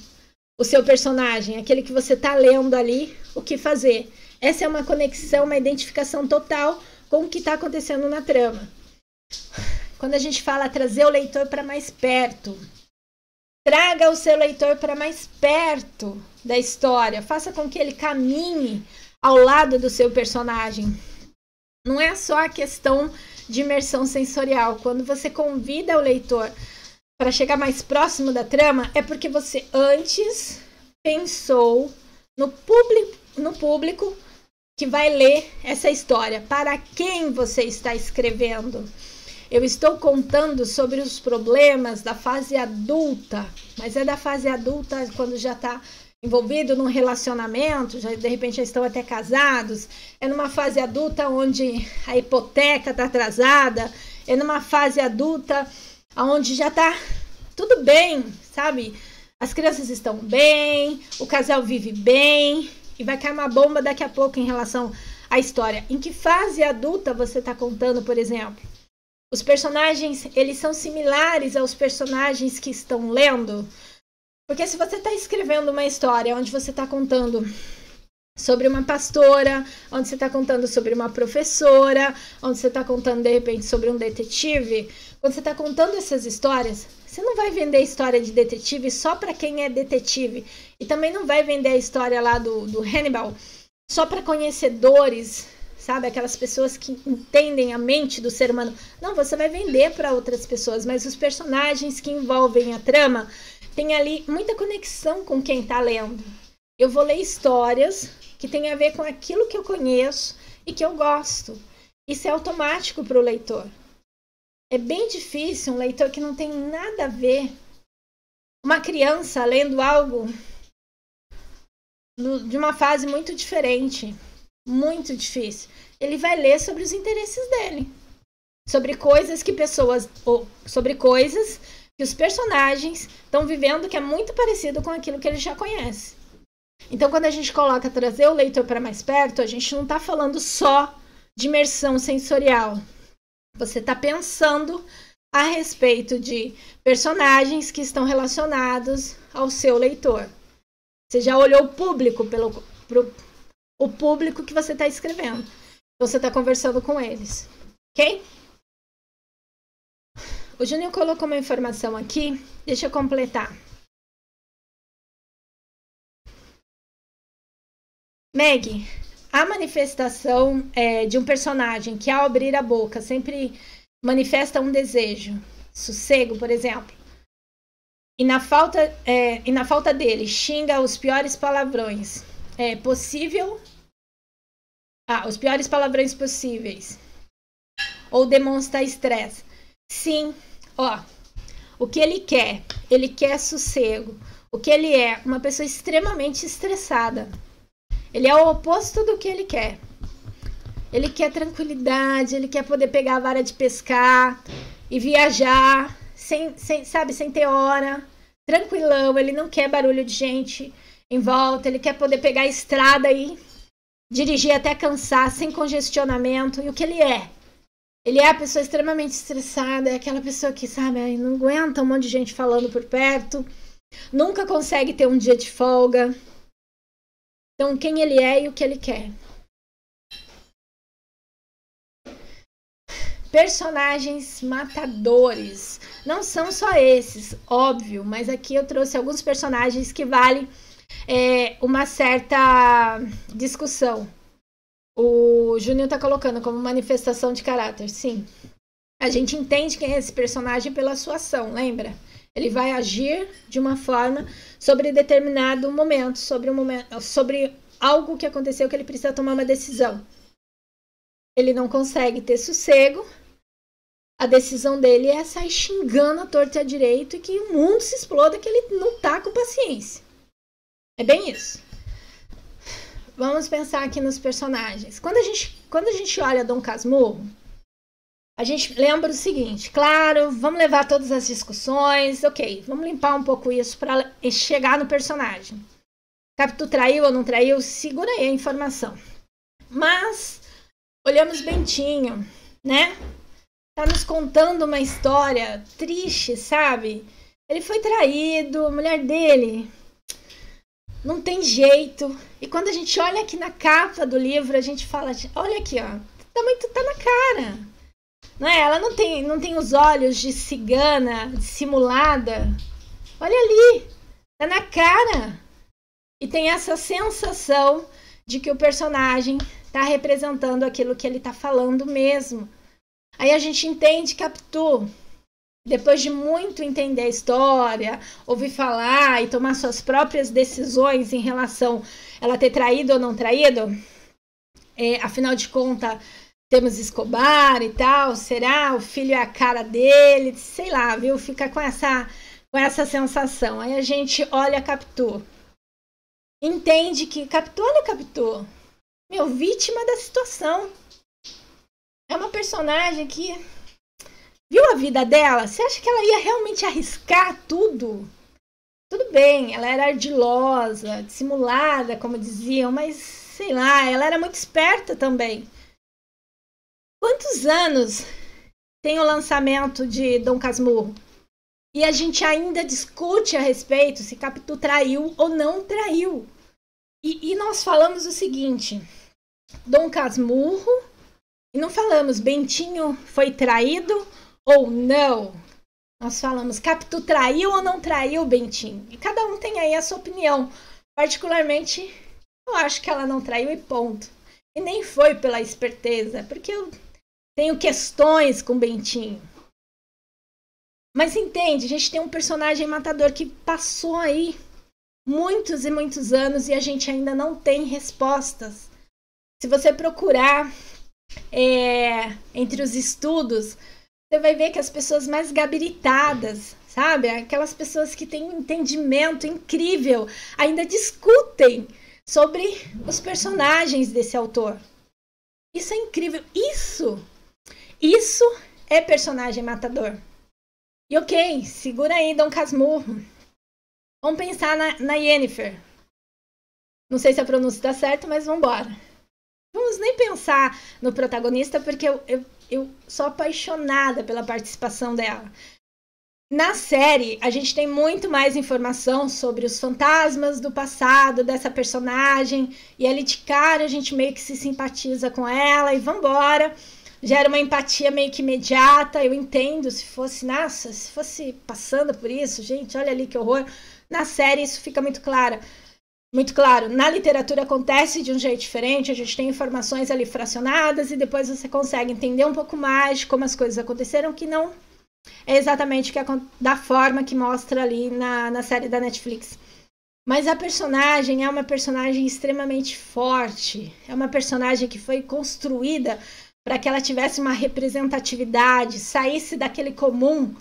o seu personagem, aquele que você está lendo ali, o que fazer. Essa é uma conexão, uma identificação total com o que está acontecendo na trama. Quando a gente fala trazer o leitor para mais perto, traga o seu leitor para mais perto da história, faça com que ele caminhe ao lado do seu personagem. Não é só a questão de imersão sensorial. Quando você convida o leitor para chegar mais próximo da trama, é porque você antes pensou no público que vai ler essa história. Para quem você está escrevendo? Eu estou contando sobre os problemas da fase adulta, mas é da fase adulta quando já está envolvido num relacionamento, já, de repente já estão até casados, é numa fase adulta onde a hipoteca está atrasada, é numa fase adulta onde já está tudo bem, sabe? As crianças estão bem, o casal vive bem, e vai cair uma bomba daqui a pouco em relação à história. Em que fase adulta você está contando, por exemplo? Os personagens, eles são similares aos personagens que estão lendo? Porque se você está escrevendo uma história onde você está contando sobre uma pastora, onde você está contando sobre uma professora, onde você está contando, de repente, sobre um detetive, quando você está contando essas histórias, você não vai vender a história de detetive só para quem é detetive. E também não vai vender a história lá do Hannibal só para conhecedores, sabe? Aquelas pessoas que entendem a mente do ser humano. Não, você vai vender para outras pessoas, mas os personagens que envolvem a trama têm ali muita conexão com quem está lendo. Eu vou ler histórias que têm a ver com aquilo que eu conheço e que eu gosto. Isso é automático para o leitor. É bem difícil um leitor que não tem nada a ver. Uma criança lendo algo de uma fase muito diferente. Muito difícil. Ele vai ler sobre os interesses dele. Sobre coisas que sobre coisas que os personagens estão vivendo que é muito parecido com aquilo que ele já conhece. Então, quando a gente coloca trazer o leitor para mais perto, a gente não está falando só de imersão sensorial. Você está pensando a respeito de personagens que estão relacionados ao seu leitor. Você já olhou o público o público que você está escrevendo. Então, você está conversando com eles. Ok? O Júnior colocou uma informação aqui. Deixa eu completar. Meg, a manifestação de um personagem que ao abrir a boca sempre manifesta um desejo, sossego, por exemplo, e na falta dele xinga os piores palavrões, os piores palavrões possíveis, ou demonstra estresse. Sim, o que ele quer sossego. O que ele é? Uma pessoa extremamente estressada. Ele é o oposto do que ele quer. Ele quer tranquilidade, ele quer poder pegar a vara de pescar e viajar sem ter hora, tranquilão. Ele não quer barulho de gente em volta, ele quer poder pegar a estrada e dirigir até cansar, sem congestionamento. E o que ele é? Ele é a pessoa extremamente estressada, é aquela pessoa que, sabe, não aguenta um monte de gente falando por perto, nunca consegue ter um dia de folga. Então, quem ele é e o que ele quer. Personagens matadores. Não são só esses, óbvio, mas aqui eu trouxe alguns personagens que valem uma certa discussão. O Júnior está colocando como manifestação de caráter. Sim. A gente entende quem é esse personagem pela sua ação, lembra? Ele vai agir de uma forma sobre determinado momento, sobre algo que aconteceu que ele precisa tomar uma decisão. Ele não consegue ter sossego. A decisão dele é sair xingando a torta e a direito e que o mundo se exploda, que ele não tá com paciência. É bem isso. Vamos pensar aqui nos personagens. Quando a gente olha Dom Casmurro, a gente lembra o seguinte, claro, vamos levar todas as discussões, ok, vamos limpar um pouco isso para chegar no personagem. Capitu traiu ou não traiu? Segura aí a informação. Mas, olhamos Bentinho, né? Tá nos contando uma história triste, sabe? Ele foi traído, a mulher dele não tem jeito. E quando a gente olha aqui na capa do livro, a gente fala, olha aqui, ó, tá na cara. Não é? Ela não tem os olhos de cigana, dissimulada. Olha ali, tá na cara. E tem essa sensação de que o personagem tá representando aquilo que ele tá falando mesmo. Aí a gente entende Capitu, depois de muito entender a história, ouvir falar e tomar suas próprias decisões em relação a ela ter traído ou não traído, afinal de contas, temos Escobar e tal, será? O filho é a cara dele, sei lá, viu? Fica com essa sensação. Aí a gente olha Capitu, entende que Capitu, olha Capitu, meu, vítima da situação. É uma personagem que viu a vida dela? Você acha que ela ia realmente arriscar tudo? Tudo bem, ela era ardilosa, dissimulada, como diziam, mas sei lá, ela era muito esperta também. Quantos anos tem o lançamento de Dom Casmurro? E a gente ainda discute a respeito se Capitu traiu ou não traiu. E nós falamos o seguinte, Dom Casmurro, e não falamos Bentinho foi traído ou não. Nós falamos Capitu traiu ou não traiu Bentinho. E cada um tem aí a sua opinião. Particularmente, eu acho que ela não traiu e ponto. E nem foi pela esperteza, porque eu tenho questões com Bentinho. Mas entende, a gente tem um personagem matador que passou aí muitos e muitos anos e a gente ainda não tem respostas. Se você procurar entre os estudos, você vai ver que as pessoas mais gabaritadas, sabe? Aquelas pessoas que têm um entendimento incrível, ainda discutem sobre os personagens desse autor. Isso é incrível. Isso é personagem matador. E ok, segura aí, Dom Casmurro. Vamos pensar na Yennefer. Não sei se a pronúncia está certa, mas vamos embora. Vamos nem pensar no protagonista, porque eu sou apaixonada pela participação dela. Na série, a gente tem muito mais informação sobre os fantasmas do passado dessa personagem. E ali de cara a gente meio que se simpatiza com ela e vambora. Gera uma empatia meio que imediata. Eu entendo, se fosse passando por isso, gente, olha ali que horror. Na série isso fica muito claro. Muito claro, na literatura acontece de um jeito diferente, a gente tem informações ali fracionadas e depois você consegue entender um pouco mais de como as coisas aconteceram, que não é exatamente da forma que mostra ali na série da Netflix. Mas a personagem é uma personagem extremamente forte, é uma personagem que foi construída para que ela tivesse uma representatividade, saísse daquele comum,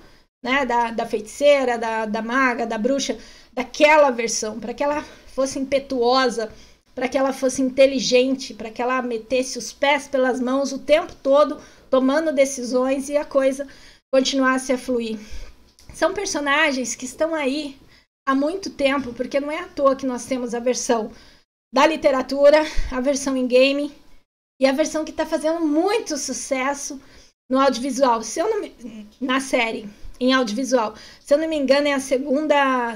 né, da feiticeira, da maga, da bruxa, daquela versão, para que ela fosse impetuosa, para que ela fosse inteligente, para que ela metesse os pés pelas mãos o tempo todo, tomando decisões e a coisa continuasse a fluir. São personagens que estão aí há muito tempo, porque não é à toa que nós temos a versão da literatura, a versão em game e a versão que está fazendo muito sucesso no audiovisual. Na série, em audiovisual. Se eu não me engano, é a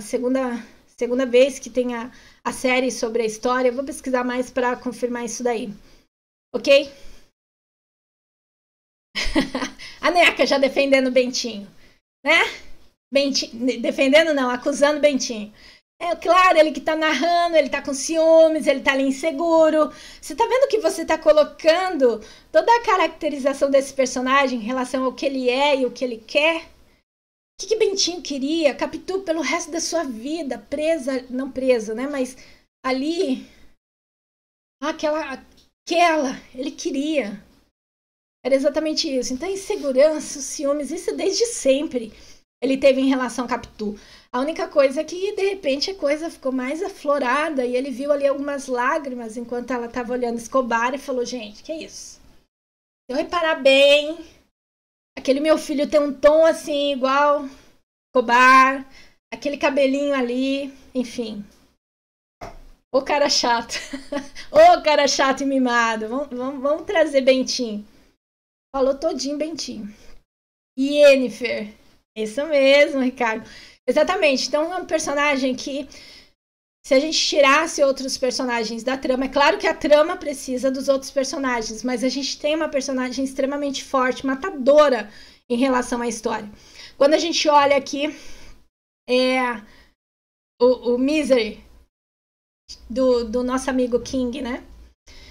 segunda vez que tem a série sobre a história. Eu vou pesquisar mais para confirmar isso daí. Ok? A Neca já defendendo Bentinho, né? Defendendo não, acusando Bentinho. É claro, ele que tá narrando, ele tá com ciúmes, ele tá ali inseguro. Você tá vendo que você tá colocando toda a caracterização desse personagem em relação ao que ele é e o que ele quer? O que Bentinho queria? Capitu pelo resto da sua vida, não presa, né? Mas ali, aquela, ele queria. Era exatamente isso. Então, insegurança, os ciúmes, isso desde sempre ele teve em relação a Capitu. A única coisa é que, de repente, a coisa ficou mais aflorada e ele viu ali algumas lágrimas enquanto ela estava olhando Escobar e falou, gente, que é isso? Se eu reparar bem, aquele meu filho tem um tom assim, igual Escobar, aquele cabelinho ali, enfim. Ô cara chato. Ô cara chato e mimado. Vamos trazer Bentinho. Falou todinho Bentinho. Yennefer. Isso mesmo, Ricardo. Exatamente. Então é um personagem que, se a gente tirasse outros personagens da trama, é claro que a trama precisa dos outros personagens, mas a gente tem uma personagem extremamente forte, matadora em relação à história. Quando a gente olha aqui, o Misery, do nosso amigo King, né?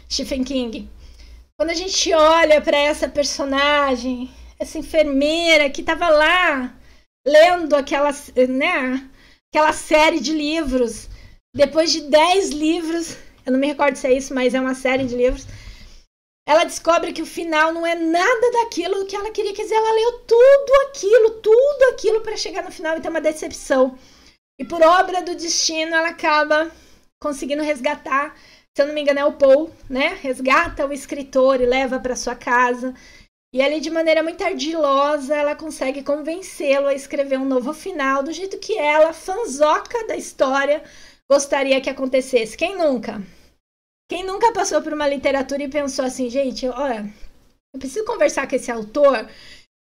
Stephen King. Quando a gente olha para essa personagem, essa enfermeira que estava lá lendo aquela, né, aquela série de livros. Depois de 10 livros, eu não me recordo se é isso, mas é uma série de livros, ela descobre que o final não é nada daquilo que ela queria. Quer dizer, ela leu tudo aquilo para chegar no final e ter uma decepção. E por obra do destino, ela acaba conseguindo resgatar, se eu não me engano é o Paul, né? Resgata o escritor e leva para sua casa. E ali, de maneira muito ardilosa, ela consegue convencê-lo a escrever um novo final, do jeito que ela, fanzoca da história, gostaria que acontecesse. Quem nunca? Quem nunca passou por uma literatura e pensou assim, gente, olha, eu preciso conversar com esse autor,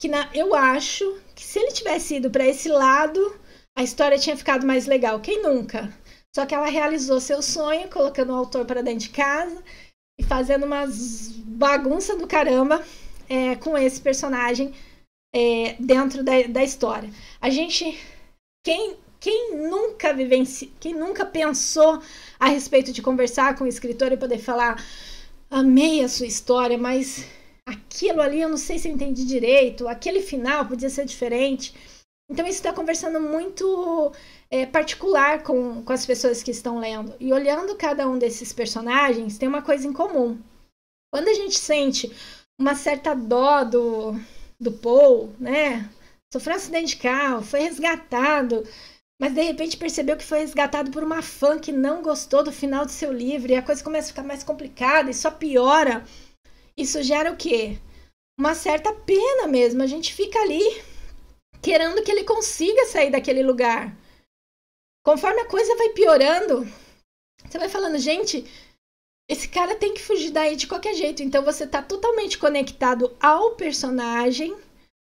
que eu acho que se ele tivesse ido para esse lado, a história tinha ficado mais legal. Quem nunca? Só que ela realizou seu sonho, colocando o autor para dentro de casa e fazendo umas bagunça do caramba com esse personagem dentro da história. A gente... Quem nunca pensou a respeito de conversar com o escritor e poder falar, amei a sua história, mas aquilo ali eu não sei se eu entendi direito, aquele final podia ser diferente. Então isso está conversando muito particular com as pessoas que estão lendo. E olhando cada um desses personagens, tem uma coisa em comum. Quando a gente sente uma certa dó do Paul, né? Sofreu um acidente de carro, foi resgatado, mas de repente percebeu que foi resgatado por uma fã que não gostou do final do seu livro, e a coisa começa a ficar mais complicada e só piora. Isso gera o quê? Uma certa pena mesmo. A gente fica ali querendo que ele consiga sair daquele lugar. Conforme a coisa vai piorando, você vai falando, gente, esse cara tem que fugir daí de qualquer jeito. Então você está totalmente conectado ao personagem,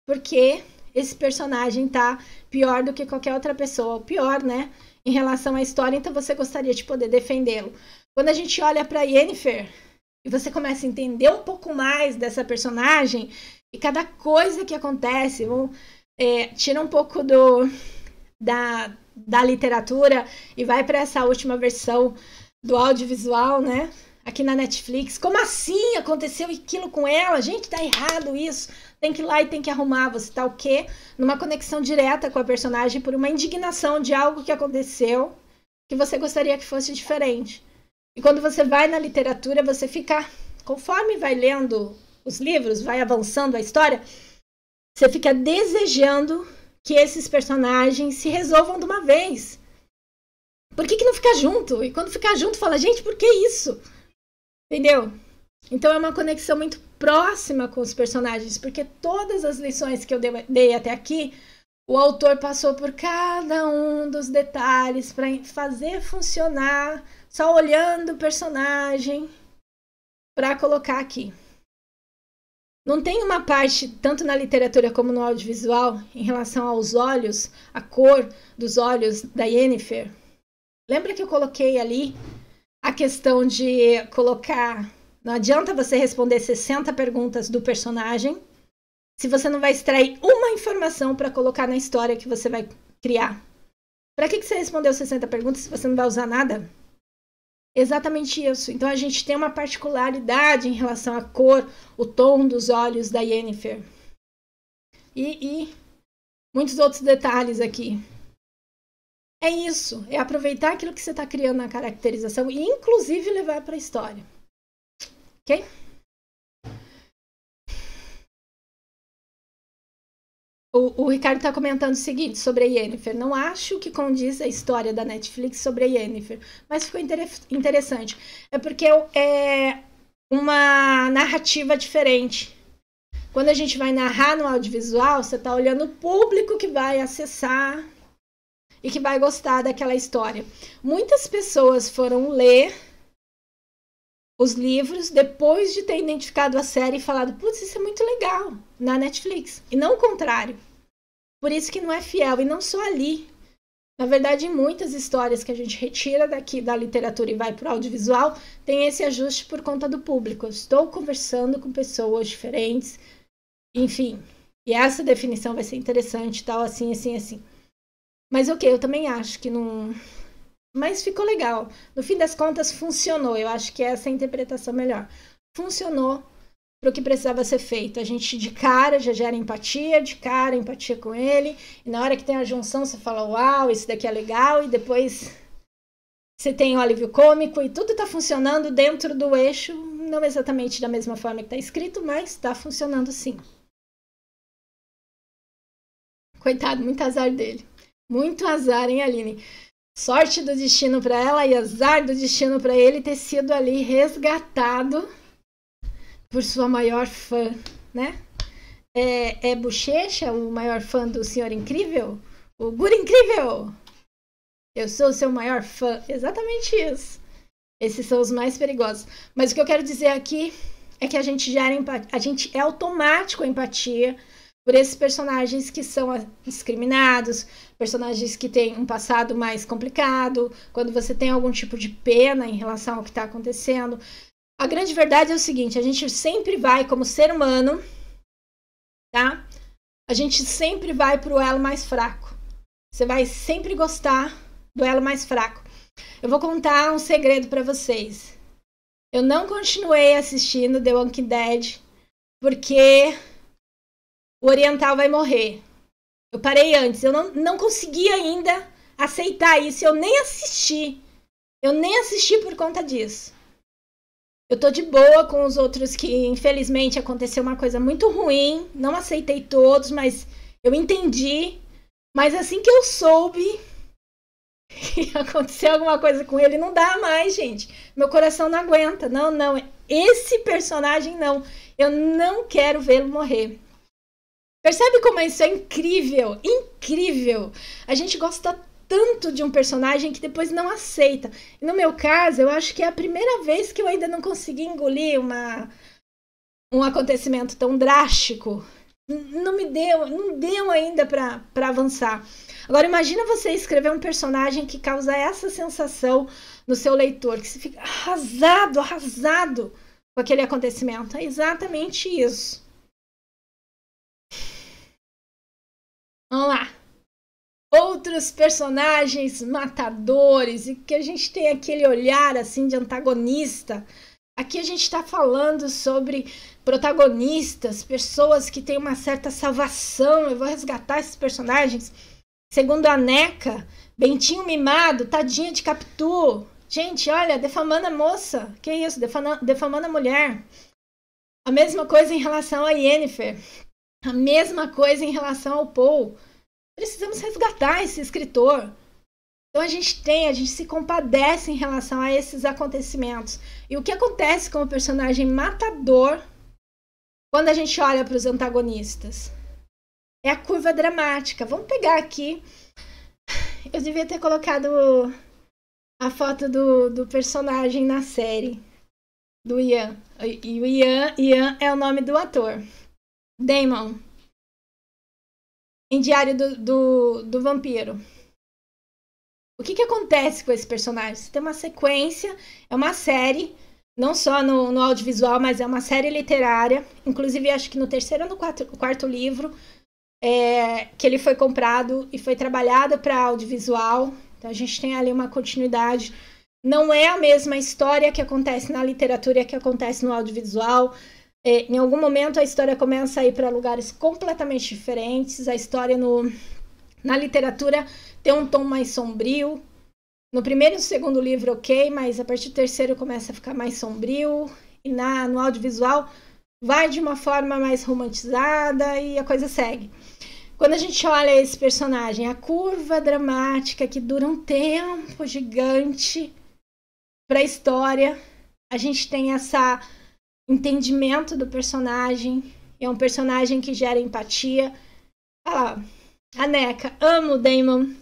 porque esse personagem tá pior do que qualquer outra pessoa, ou pior, né, em relação à história, então você gostaria de poder defendê-lo. Quando a gente olha para Yennefer e você começa a entender um pouco mais dessa personagem e cada coisa que acontece, tira um pouco da literatura e vai para essa última versão do audiovisual, né, aqui na Netflix. Como assim aconteceu aquilo com ela? Gente, tá errado isso. Tem que ir lá e tem que arrumar. Você tá o quê? Numa conexão direta com a personagem por uma indignação de algo que aconteceu que você gostaria que fosse diferente. E quando você vai na literatura, você fica, conforme vai lendo os livros, vai avançando a história, você fica desejando que esses personagens se resolvam de uma vez. Por que não fica junto? E quando ficar junto, fala, gente, por que isso? Entendeu? Então é uma conexão muito próxima com os personagens, porque todas as lições que eu dei até aqui, o autor passou por cada um dos detalhes para fazer funcionar, só olhando o personagem para colocar aqui. Não tem uma parte, tanto na literatura como no audiovisual, em relação aos olhos, a cor dos olhos da Yennefer. Lembra que eu coloquei ali a questão de colocar... Não adianta você responder 60 perguntas do personagem se você não vai extrair uma informação para colocar na história que você vai criar. Para que você respondeu 60 perguntas se você não vai usar nada? Exatamente isso. Então a gente tem uma particularidade em relação à cor, o tom dos olhos da Yennefer. E muitos outros detalhes aqui. É isso. É aproveitar aquilo que você está criando na caracterização e inclusive levar para a história. Ok? O Ricardo está comentando o seguinte sobre a Yennefer. Não acho que condiz a história da Netflix sobre a Yennefer, mas ficou interessante. É porque é uma narrativa diferente. Quando a gente vai narrar no audiovisual, você está olhando o público que vai acessar e que vai gostar daquela história. Muitas pessoas foram ler os livros depois de ter identificado a série e falado, putz, isso é muito legal, na Netflix. E não o contrário. Por isso que não é fiel, e não só ali. Na verdade, em muitas histórias que a gente retira daqui da literatura e vai para o audiovisual, tem esse ajuste por conta do público. Eu estou conversando com pessoas diferentes, enfim. E essa definição vai ser interessante, tal, assim, assim, assim. Mas ok, eu também acho que não... Mas ficou legal. No fim das contas, funcionou. Eu acho que essa é a interpretação melhor. Funcionou para o que precisava ser feito. A gente de cara já gera empatia, empatia com ele, e na hora que tem a junção você fala, uau, isso daqui é legal, e depois você tem o alívio cômico e tudo está funcionando dentro do eixo, não exatamente da mesma forma que está escrito, mas está funcionando sim. Coitado, muito azar dele. Muito azar, hein, Aline? Sorte do destino para ela e azar do destino para ele ter sido ali resgatado por sua maior fã, né? É Bochecha, o maior fã do Senhor Incrível? O Guri Incrível! Eu sou o seu maior fã. Exatamente isso. Esses são os mais perigosos. Mas o que eu quero dizer aqui é que a gente gera empatia, a gente é automático a empatia por esses personagens que são discriminados, personagens que têm um passado mais complicado, quando você tem algum tipo de pena em relação ao que está acontecendo. A grande verdade é o seguinte, a gente sempre vai, como ser humano, tá? A gente sempre vai para o elo mais fraco. Você vai sempre gostar do elo mais fraco. Eu vou contar um segredo para vocês. Eu não continuei assistindo The Walking Dead porque o oriental vai morrer. Eu parei antes. Eu não consegui ainda aceitar isso. Eu nem assisti. Eu nem assisti por conta disso. Eu tô de boa com os outros que, infelizmente, aconteceu uma coisa muito ruim. Não aceitei todos, mas eu entendi. Mas assim que eu soube que aconteceu alguma coisa com ele, não dá mais, gente. Meu coração não aguenta. Não. Esse personagem, não. Eu não quero vê-lo morrer. Percebe como isso é incrível? Incrível! A gente gosta tanto de um personagem que depois não aceita. E no meu caso, eu acho que é a primeira vez que eu ainda não consegui engolir um acontecimento tão drástico. Não deu ainda para avançar. Agora imagina você escrever um personagem que causa essa sensação no seu leitor, que você fica arrasado com aquele acontecimento. É exatamente isso. Vamos lá. Outros personagens matadores e que a gente tem aquele olhar assim de antagonista. Aqui a gente está falando sobre protagonistas, pessoas que têm uma certa salvação. Eu vou resgatar esses personagens. Segundo a NECA, Bentinho mimado, tadinha de Capitu. Gente, olha, defamando a moça. Que isso? Defamando a mulher. A mesma coisa em relação a Yennefer. A mesma coisa em relação ao Paul. Precisamos resgatar esse escritor. Então a gente se compadece em relação a esses acontecimentos. E o que acontece com o personagem matador quando a gente olha para os antagonistas? É a curva dramática. Vamos pegar aqui. Eu devia ter colocado a foto do personagem na série. Do Ian. E o Ian é o nome do ator. Damon. Em Diário do Vampiro. O que acontece com esse personagem? Você tem uma sequência, é uma série, não só no audiovisual, mas é uma série literária. Inclusive, acho que no terceiro ou no quarto livro, que ele foi comprado e foi trabalhado para audiovisual. Então, a gente tem ali uma continuidade. Não é a mesma história que acontece na literatura que acontece no audiovisual. Em algum momento a história começa a ir para lugares completamente diferentes. A história na literatura tem um tom mais sombrio. No primeiro e no segundo livro, ok, mas a partir do terceiro começa a ficar mais sombrio. E no audiovisual vai de uma forma mais romantizada e a coisa segue. Quando a gente olha esse personagem, a curva dramática que dura um tempo gigante para a história, a gente tem esse entendimento do personagem. É um personagem que gera empatia. Olha lá, a NECA, amo o Damon,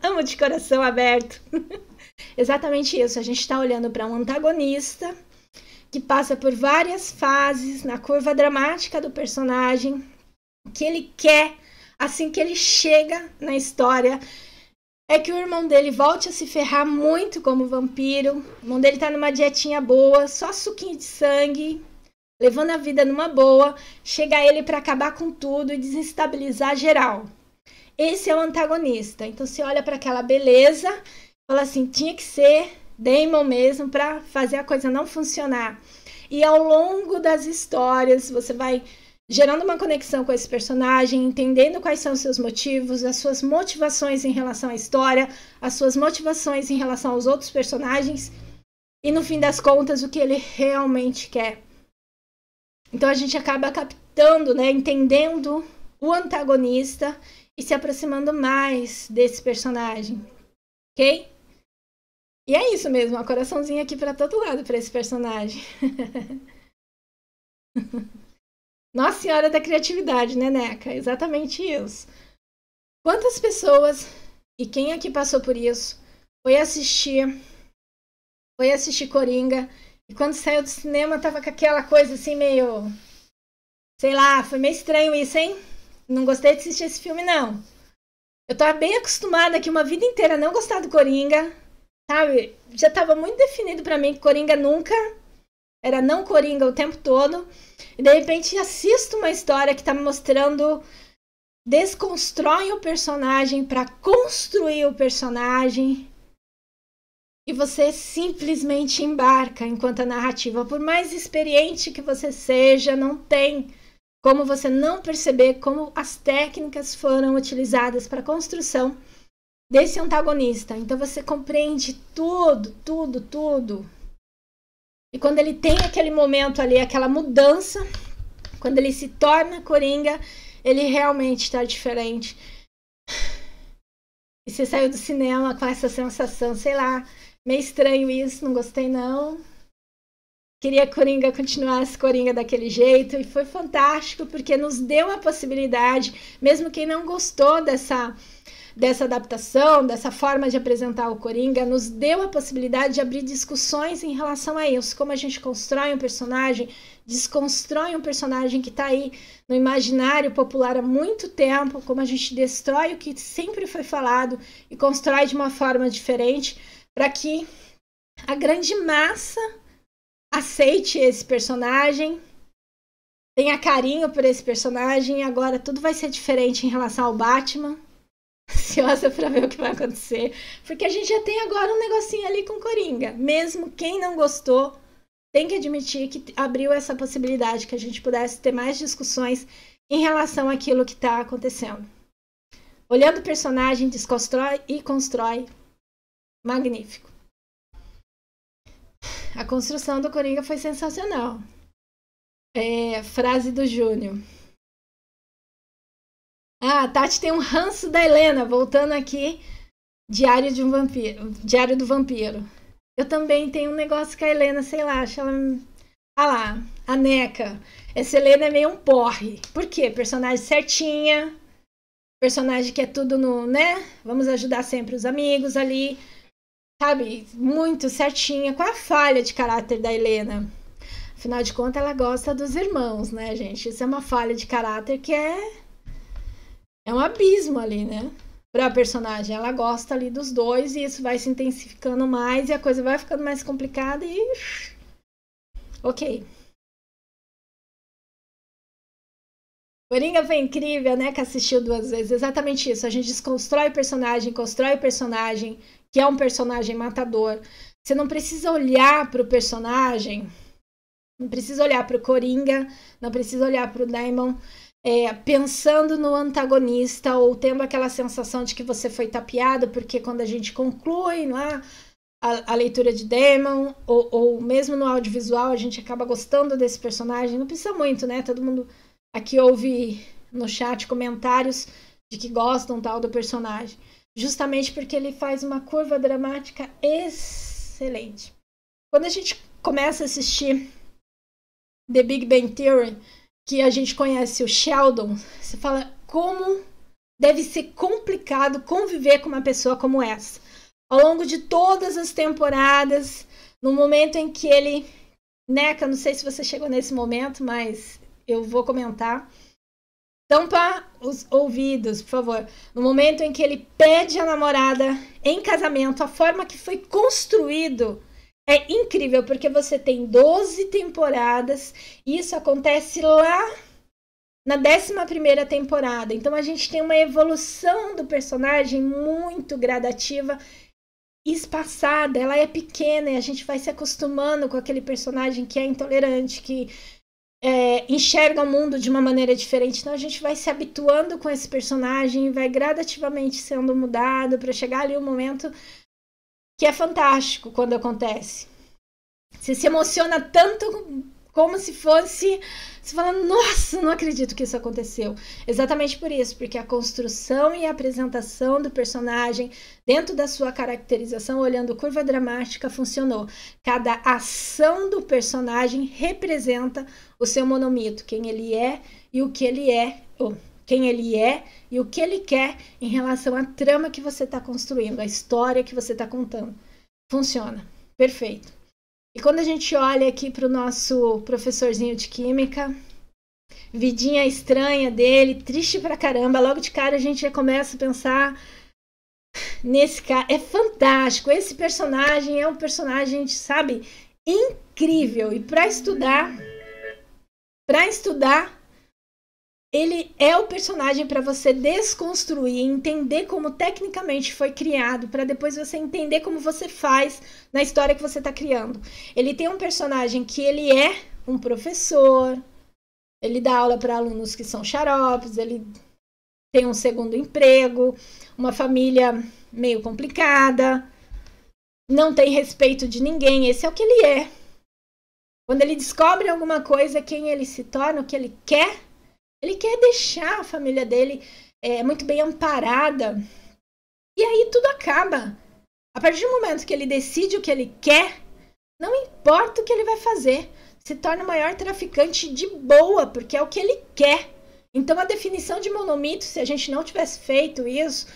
amo de coração aberto. Exatamente isso, a gente está olhando para um antagonista que passa por várias fases na curva dramática do personagem, que ele quer, assim que ele chega na história, é que o irmão dele volte a se ferrar muito como vampiro. O irmão dele tá numa dietinha boa, só suquinho de sangue, levando a vida numa boa. Chega ele para acabar com tudo e desestabilizar geral. Esse é o antagonista. Então você olha para aquela beleza, fala assim, tinha que ser Damon mesmo para fazer a coisa não funcionar. E ao longo das histórias, você vai gerando uma conexão com esse personagem, entendendo quais são os seus motivos, as suas motivações em relação à história, as suas motivações em relação aos outros personagens e, no fim das contas, o que ele realmente quer. Então a gente acaba captando, né, entendendo o antagonista e se aproximando mais desse personagem, ok? E é isso mesmo, um coraçãozinho aqui para todo lado para esse personagem. Nossa Senhora da Criatividade, né, Neca? Exatamente isso. Quantas pessoas, e quem aqui passou por isso, foi assistir Coringa, e quando saiu do cinema tava com aquela coisa assim meio... Sei lá, foi meio estranho isso, hein? Não gostei de assistir esse filme, não. Eu tava bem acostumada aqui uma vida inteira a não gostar do Coringa, sabe? Já tava muito definido pra mim que Coringa nunca... Era não Coringa o tempo todo. E de repente assisto uma história que tá me mostrando... Desconstrói o personagem pra construir o personagem... E você simplesmente embarca enquanto a narrativa, por mais experiente que você seja, não tem como você não perceber como as técnicas foram utilizadas para a construção desse antagonista. Então você compreende tudo. E quando ele tem aquele momento ali, aquela mudança, quando ele se torna Coringa, ele realmente está diferente. E você saiu do cinema com essa sensação, sei lá, meio estranho isso, não gostei não. Queria que Coringa continuasse Coringa daquele jeito. E foi fantástico, porque nos deu a possibilidade, mesmo quem não gostou dessa adaptação, dessa forma de apresentar o Coringa, nos deu a possibilidade de abrir discussões em relação a isso. Como a gente constrói um personagem, desconstrói um personagem que está aí no imaginário popular há muito tempo, como a gente destrói o que sempre foi falado e constrói de uma forma diferente, para que a grande massa aceite esse personagem, tenha carinho por esse personagem. Agora tudo vai ser diferente em relação ao Batman. Ansiosa para ver o que vai acontecer, porque a gente já tem agora um negocinho ali com Coringa. Mesmo quem não gostou, tem que admitir que abriu essa possibilidade, que a gente pudesse ter mais discussões em relação àquilo que está acontecendo. Olhando o personagem, desconstrói e constrói. Magnífico. A construção do Coringa foi sensacional. Frase do Júnior. Ah, Tati tem um ranço da Helena, voltando aqui, Diário do Vampiro. Eu também tenho um negócio com a Helena, sei lá, acho ela... Ah lá, a Neca. Essa Helena é meio um porre. Por quê? Personagem certinha, personagem que é tudo no, né? Vamos ajudar sempre os amigos ali, sabe? Muito certinha. Qual a falha de caráter da Helena? Afinal de contas, ela gosta dos irmãos, né, gente? Isso é uma falha de caráter que é um abismo ali, né? Pra personagem. Ela gosta ali dos dois e isso vai se intensificando mais e a coisa vai ficando mais complicada e... Ok. Coringa foi incrível, né? Que assistiu 2 vezes. Exatamente isso. A gente desconstrói o personagem, constrói o personagem, que é um personagem matador. Você não precisa olhar pro personagem, não precisa olhar pro Coringa, não precisa olhar pro Damon... pensando no antagonista ou tendo aquela sensação de que você foi tapeado, porque quando a gente conclui lá a leitura de Damon ou mesmo no audiovisual, a gente acaba gostando desse personagem. Não precisa muito, né? Todo mundo aqui ouve no chat comentários de que gostam tal do personagem, justamente porque ele faz uma curva dramática excelente. Quando a gente começa a assistir The Big Bang Theory, que a gente conhece o Sheldon, você fala como deve ser complicado conviver com uma pessoa como essa. Ao longo de todas as temporadas, no momento em que ele... Neca, não sei se você chegou nesse momento, mas eu vou comentar. Tampa os ouvidos, por favor. No momento em que ele pede a namorada em casamento, a forma que foi construído... É incrível, porque você tem 12 temporadas e isso acontece lá na 11ª temporada. Então a gente tem uma evolução do personagem muito gradativa espaçada, ela é pequena e a gente vai se acostumando com aquele personagem que é intolerante, que enxerga o mundo de uma maneira diferente. Então a gente vai se habituando com esse personagem e vai gradativamente sendo mudado para chegar ali um momento que é fantástico quando acontece. Você se emociona tanto como se fosse... Você fala, nossa, não acredito que isso aconteceu. Exatamente por isso, porque a construção e a apresentação do personagem dentro da sua caracterização, olhando curva dramática, funcionou. Cada ação do personagem representa o seu monomito, quem ele é e o que ele é, ou quem ele é e o que ele quer em relação à trama que você está construindo, a história que você está contando. Funciona. Perfeito. E quando a gente olha aqui para o nosso professorzinho de química, vidinha estranha dele, triste pra caramba, logo de cara a gente já começa a pensar nesse cara. É fantástico, esse personagem é um personagem, sabe, incrível. E para estudar, ele é o personagem para você desconstruir, entender como tecnicamente foi criado, para depois você entender como você faz na história que você está criando. Ele tem um personagem que ele é um professor, ele dá aula para alunos que são xaropes, ele tem um segundo emprego, uma família meio complicada, não tem respeito de ninguém, esse é o que ele é. Quando ele descobre alguma coisa, quem ele se torna, o que ele quer deixar a família dele muito bem amparada. E aí tudo acaba. A partir do momento que ele decide o que ele quer, não importa o que ele vai fazer, se torna o maior traficante de boa, porque é o que ele quer. Então a definição de monomito, se a gente não tivesse feito isso,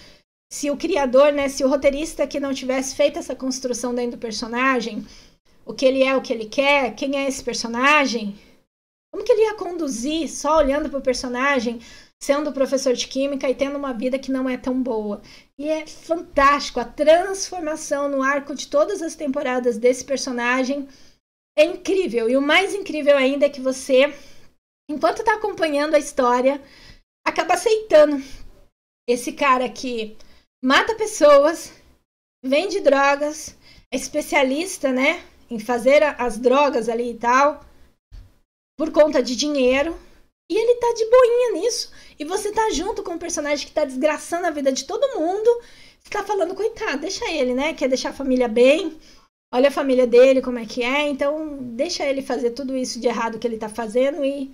se o criador, né, se o roteirista que não tivesse feito essa construção dentro do personagem, o que ele é, o que ele quer, quem é esse personagem, como que ele ia conduzir só olhando para o personagem, sendo professor de química e tendo uma vida que não é tão boa? E é fantástico, a transformação no arco de todas as temporadas desse personagem é incrível. E o mais incrível ainda é que você, enquanto está acompanhando a história, acaba aceitando esse cara que mata pessoas, vende drogas, é especialista, né, em fazer as drogas ali e tal, por conta de dinheiro, e ele tá de boinha nisso, e você tá junto com um personagem que tá desgraçando a vida de todo mundo, você tá falando, coitado, deixa ele, né, quer deixar a família bem, olha a família dele, como é que é, então deixa ele fazer tudo isso de errado que ele tá fazendo e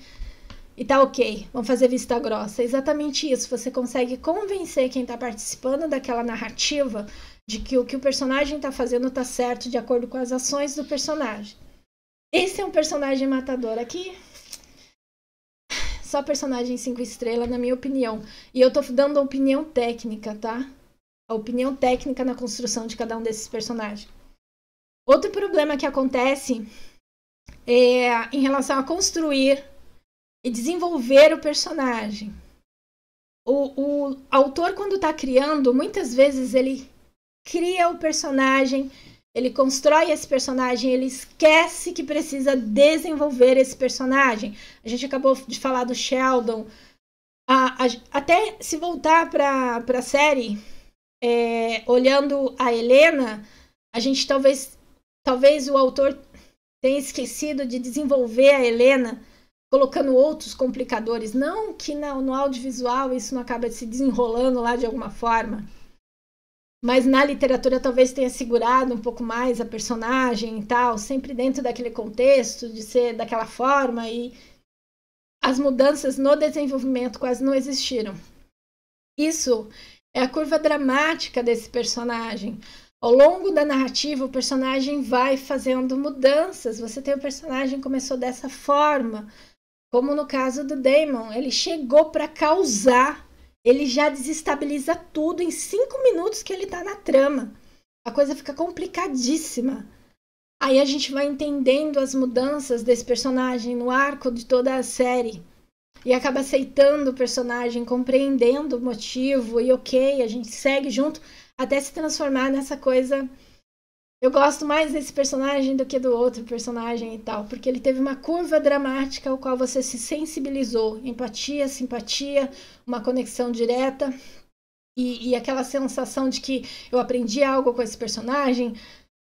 tá ok, vamos fazer vista grossa. É exatamente isso, você consegue convencer quem tá participando daquela narrativa de que o que o personagem tá fazendo tá certo de acordo com as ações do personagem. Esse é um personagem matador. Aqui, só personagem 5 estrelas, na minha opinião. E eu tô dando a opinião técnica, tá? A opinião técnica na construção de cada um desses personagens. Outro problema que acontece é em relação a construir e desenvolver o personagem. O autor, quando tá criando, muitas vezes ele cria o personagem, ele constrói esse personagem, ele esquece que precisa desenvolver esse personagem. A gente acabou de falar do Sheldon. Até se voltar para a série, olhando a Helena, a gente talvez o autor tenha esquecido de desenvolver a Helena, colocando outros complicadores. Não que no audiovisual isso não acaba se desenrolando lá de alguma forma. Mas na literatura talvez tenha segurado um pouco mais a personagem e tal, sempre dentro daquele contexto, de ser daquela forma, e as mudanças no desenvolvimento quase não existiram. Isso é a curva dramática desse personagem. Ao longo da narrativa, o personagem vai fazendo mudanças. Você tem o personagem que começou dessa forma, como no caso do Damon, ele chegou para causar. Ele já desestabiliza tudo em 5 minutos que ele tá na trama. A coisa fica complicadíssima. Aí a gente vai entendendo as mudanças desse personagem no arco de toda a série. E acaba aceitando o personagem, compreendendo o motivo. E ok, a gente segue junto até se transformar nessa coisa. Eu gosto mais desse personagem do que do outro personagem e tal, porque ele teve uma curva dramática ao qual você se sensibilizou. Empatia, simpatia, uma conexão direta. e aquela sensação de que eu aprendi algo com esse personagem,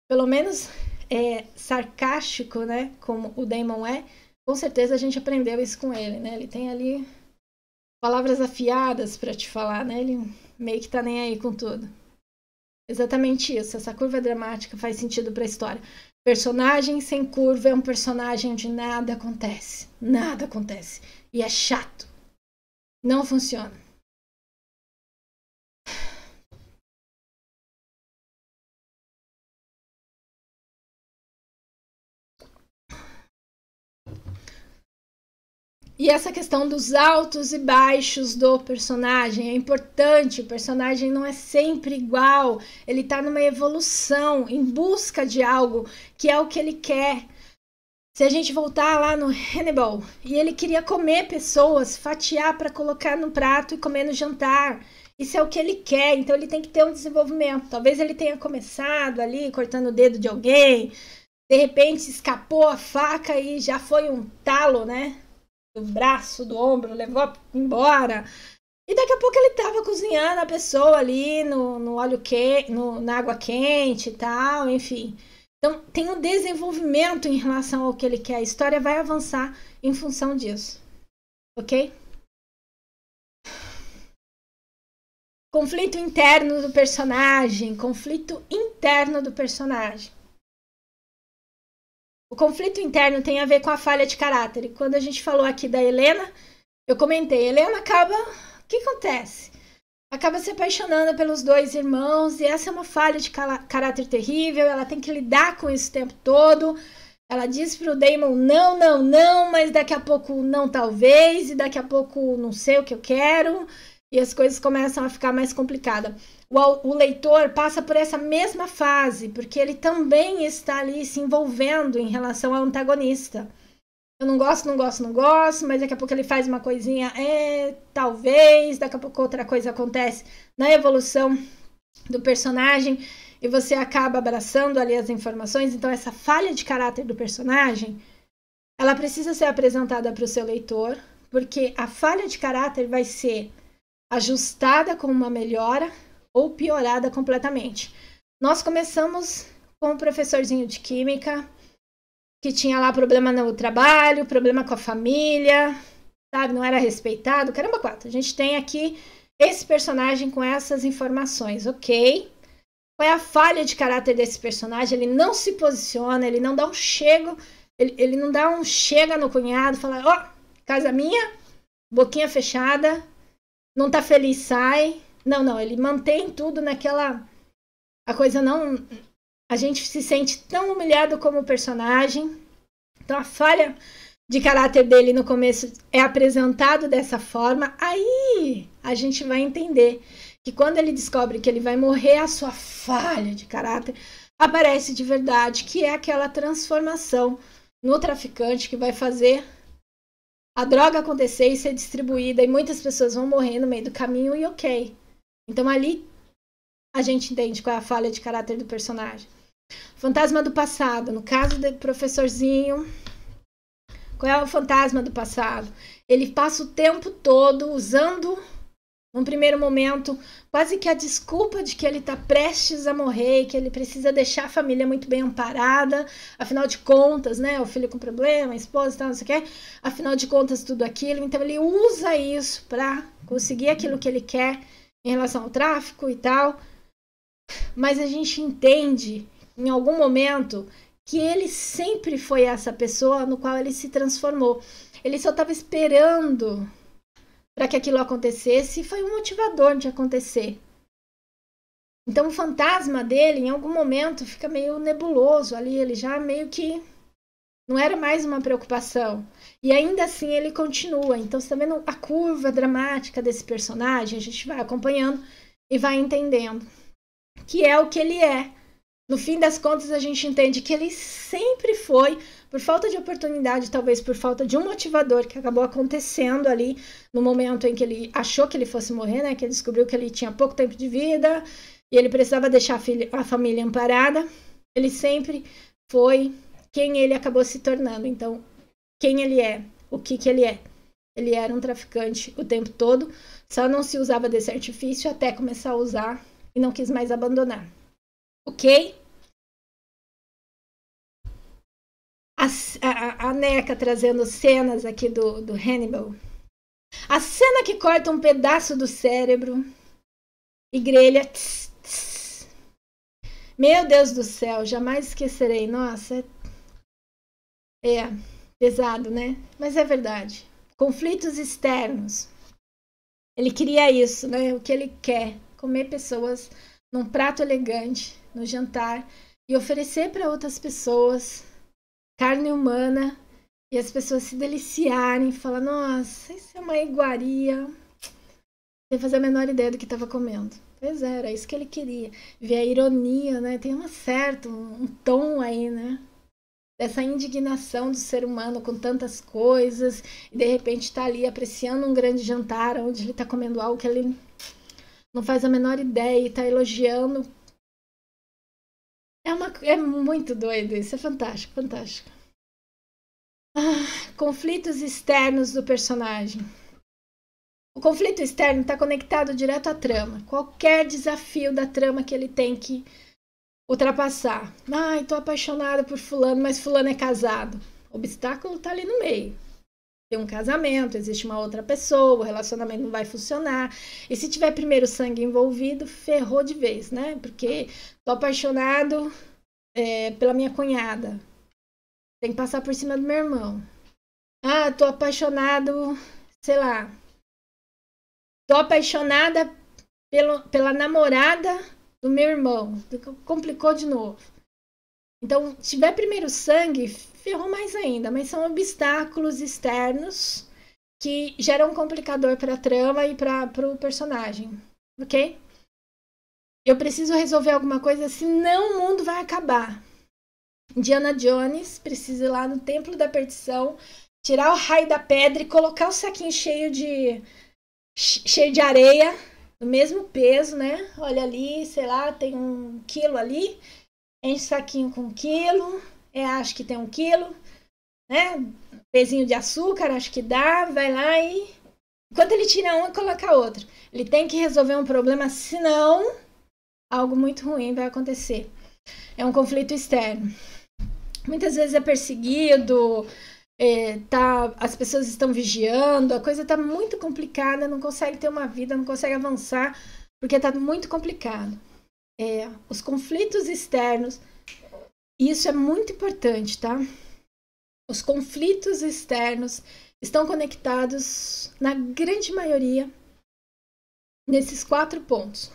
pelo menos sarcástico, né, como o Damon é, com certeza a gente aprendeu isso com ele, né? Ele tem ali palavras afiadas para te falar, né? Ele meio que tá nem aí com tudo. Exatamente isso, essa curva dramática faz sentido para a história. Personagem sem curva é um personagem onde nada acontece. Nada acontece. E é chato. Não funciona. E essa questão dos altos e baixos do personagem é importante. O personagem não é sempre igual. Ele está numa evolução, em busca de algo que é o que ele quer. Se a gente voltar lá no Hannibal, e ele queria comer pessoas, fatiar para colocar no prato e comer no jantar. Isso é o que ele quer, então ele tem que ter um desenvolvimento. Talvez ele tenha começado ali cortando o dedo de alguém, de repente escapou a faca e já foi um talo, né? Do braço, do ombro, levou embora. E daqui a pouco ele tava cozinhando a pessoa ali no óleo quente, na água quente e tal, enfim. Então tem um desenvolvimento em relação ao que ele quer. A história vai avançar em função disso. Ok? Conflito interno do personagem. Conflito interno do personagem. O conflito interno tem a ver com a falha de caráter. E quando a gente falou aqui da Helena, eu comentei, Helena acaba... O que acontece? Acaba se apaixonando pelos dois irmãos e essa é uma falha de caráter terrível. Ela tem que lidar com isso o tempo todo. Ela diz pro Damon, não, não, não, mas daqui a pouco não talvez, e daqui a pouco não sei o que eu quero. E as coisas começam a ficar mais complicadas. O leitor passa por essa mesma fase, porque ele também está ali se envolvendo em relação ao antagonista. Eu não gosto, não gosto, não gosto, mas daqui a pouco ele faz uma coisinha, talvez, daqui a pouco outra coisa acontece na evolução do personagem e você acaba abraçando ali as informações. Então essa falha de caráter do personagem, ela precisa ser apresentada para o seu leitor, porque a falha de caráter vai ser ajustada com uma melhora ou piorada completamente. Nós começamos com um professorzinho de química que tinha lá problema no trabalho, problema com a família, sabe? Não era respeitado. Caramba, quatro. A gente tem aqui esse personagem com essas informações, ok? Qual é a falha de caráter desse personagem? Ele não se posiciona, ele não dá um chego, ele não dá um chega no cunhado, fala, casa minha, boquinha fechada, não tá feliz, sai. Não, ele mantém tudo naquela... A coisa não... A gente se sente tão humilhado como o personagem. Então a falha de caráter dele no começo é apresentado dessa forma. Aí a gente vai entender que quando ele descobre que ele vai morrer, a sua falha de caráter aparece de verdade, que é aquela transformação no traficante que vai fazer a droga acontecer e ser distribuída. E muitas pessoas vão morrer no meio do caminho e ok. Então ali a gente entende qual é a falha de caráter do personagem. Fantasma do passado. No caso do professorzinho, qual é o fantasma do passado? Ele passa o tempo todo usando, num primeiro momento, quase que a desculpa de que ele está prestes a morrer, que ele precisa deixar a família muito bem amparada, afinal de contas, né? O filho com problema, a esposa e tal, não sei o quê. Afinal de contas, tudo aquilo. Então ele usa isso para conseguir aquilo que ele quer em relação ao tráfico e tal. Mas a gente entende, em algum momento, que ele sempre foi essa pessoa no qual ele se transformou. Ele só estava esperando para que aquilo acontecesse e foi um motivador de acontecer. Então o fantasma dele, em algum momento, fica meio nebuloso ali, ele já meio que não era mais uma preocupação. E ainda assim ele continua. Então você tá vendo a curva dramática desse personagem, a gente vai acompanhando e vai entendendo que é o que ele é. No fim das contas, a gente entende que ele sempre foi, por falta de oportunidade, talvez por falta de um motivador que acabou acontecendo ali no momento em que ele achou que ele fosse morrer, né? Que ele descobriu que ele tinha pouco tempo de vida e ele precisava deixar a família amparada. Ele sempre foi quem ele acabou se tornando. Então, quem ele é, o que ele é. Ele era um traficante o tempo todo, só não se usava desse artifício até começar a usar e não quis mais abandonar. Ok? A Neca trazendo cenas aqui do Hannibal. A cena que corta um pedaço do cérebro e grelha. Tss, tss. Meu Deus do céu, jamais esquecerei. Nossa, é pesado, né? Mas é verdade. Conflitos externos. Ele queria isso, né? O que ele quer. Comer pessoas num prato elegante, no jantar, e oferecer para outras pessoas carne humana, e as pessoas se deliciarem, falar, nossa, isso é uma iguaria, sem fazer a menor ideia do que estava comendo. Pois é, era isso que ele queria. Ver a ironia, né? Tem um tom aí, né? Dessa indignação do ser humano com tantas coisas, e de repente está ali apreciando um grande jantar, onde ele está comendo algo que ele não faz a menor ideia e está elogiando. É muito doido isso, é fantástico, fantástico. Conflitos externos do personagem. O conflito externo está conectado direto à trama. Qualquer desafio da trama que ele tem que ultrapassar. Ai, tô apaixonada por fulano, mas fulano é casado. O obstáculo tá ali no meio. Tem um casamento, existe uma outra pessoa, o relacionamento não vai funcionar. E se tiver primeiro sangue envolvido, ferrou de vez, né? Porque tô apaixonado pela minha cunhada. Tem que passar por cima do meu irmão. Ah, tô apaixonado, sei lá. Tô apaixonada pela namorada do meu irmão. Complicou de novo. Então, se tiver primeiro sangue, ferrou mais ainda. Mas são obstáculos externos que geram um complicador para a trama e para o personagem. Ok? Eu preciso resolver alguma coisa, senão o mundo vai acabar. Indiana Jones precisa ir lá no Templo da Perdição, tirar o raio da pedra e colocar o saquinho cheio de areia, do mesmo peso, né? Olha ali, sei lá, tem 1 quilo ali, enche o saquinho com 1 quilo, acho que tem 1 quilo, né? Pezinho de açúcar, acho que dá, vai lá e... Enquanto ele tira um, coloca outro. Ele tem que resolver um problema, senão algo muito ruim vai acontecer. É um conflito externo. Muitas vezes é perseguido, as pessoas estão vigiando, a coisa está muito complicada, não consegue ter uma vida, não consegue avançar, porque está muito complicado. Os conflitos externos, isso é muito importante, tá? Os conflitos externos estão conectados, na grande maioria, nesses 4 pontos.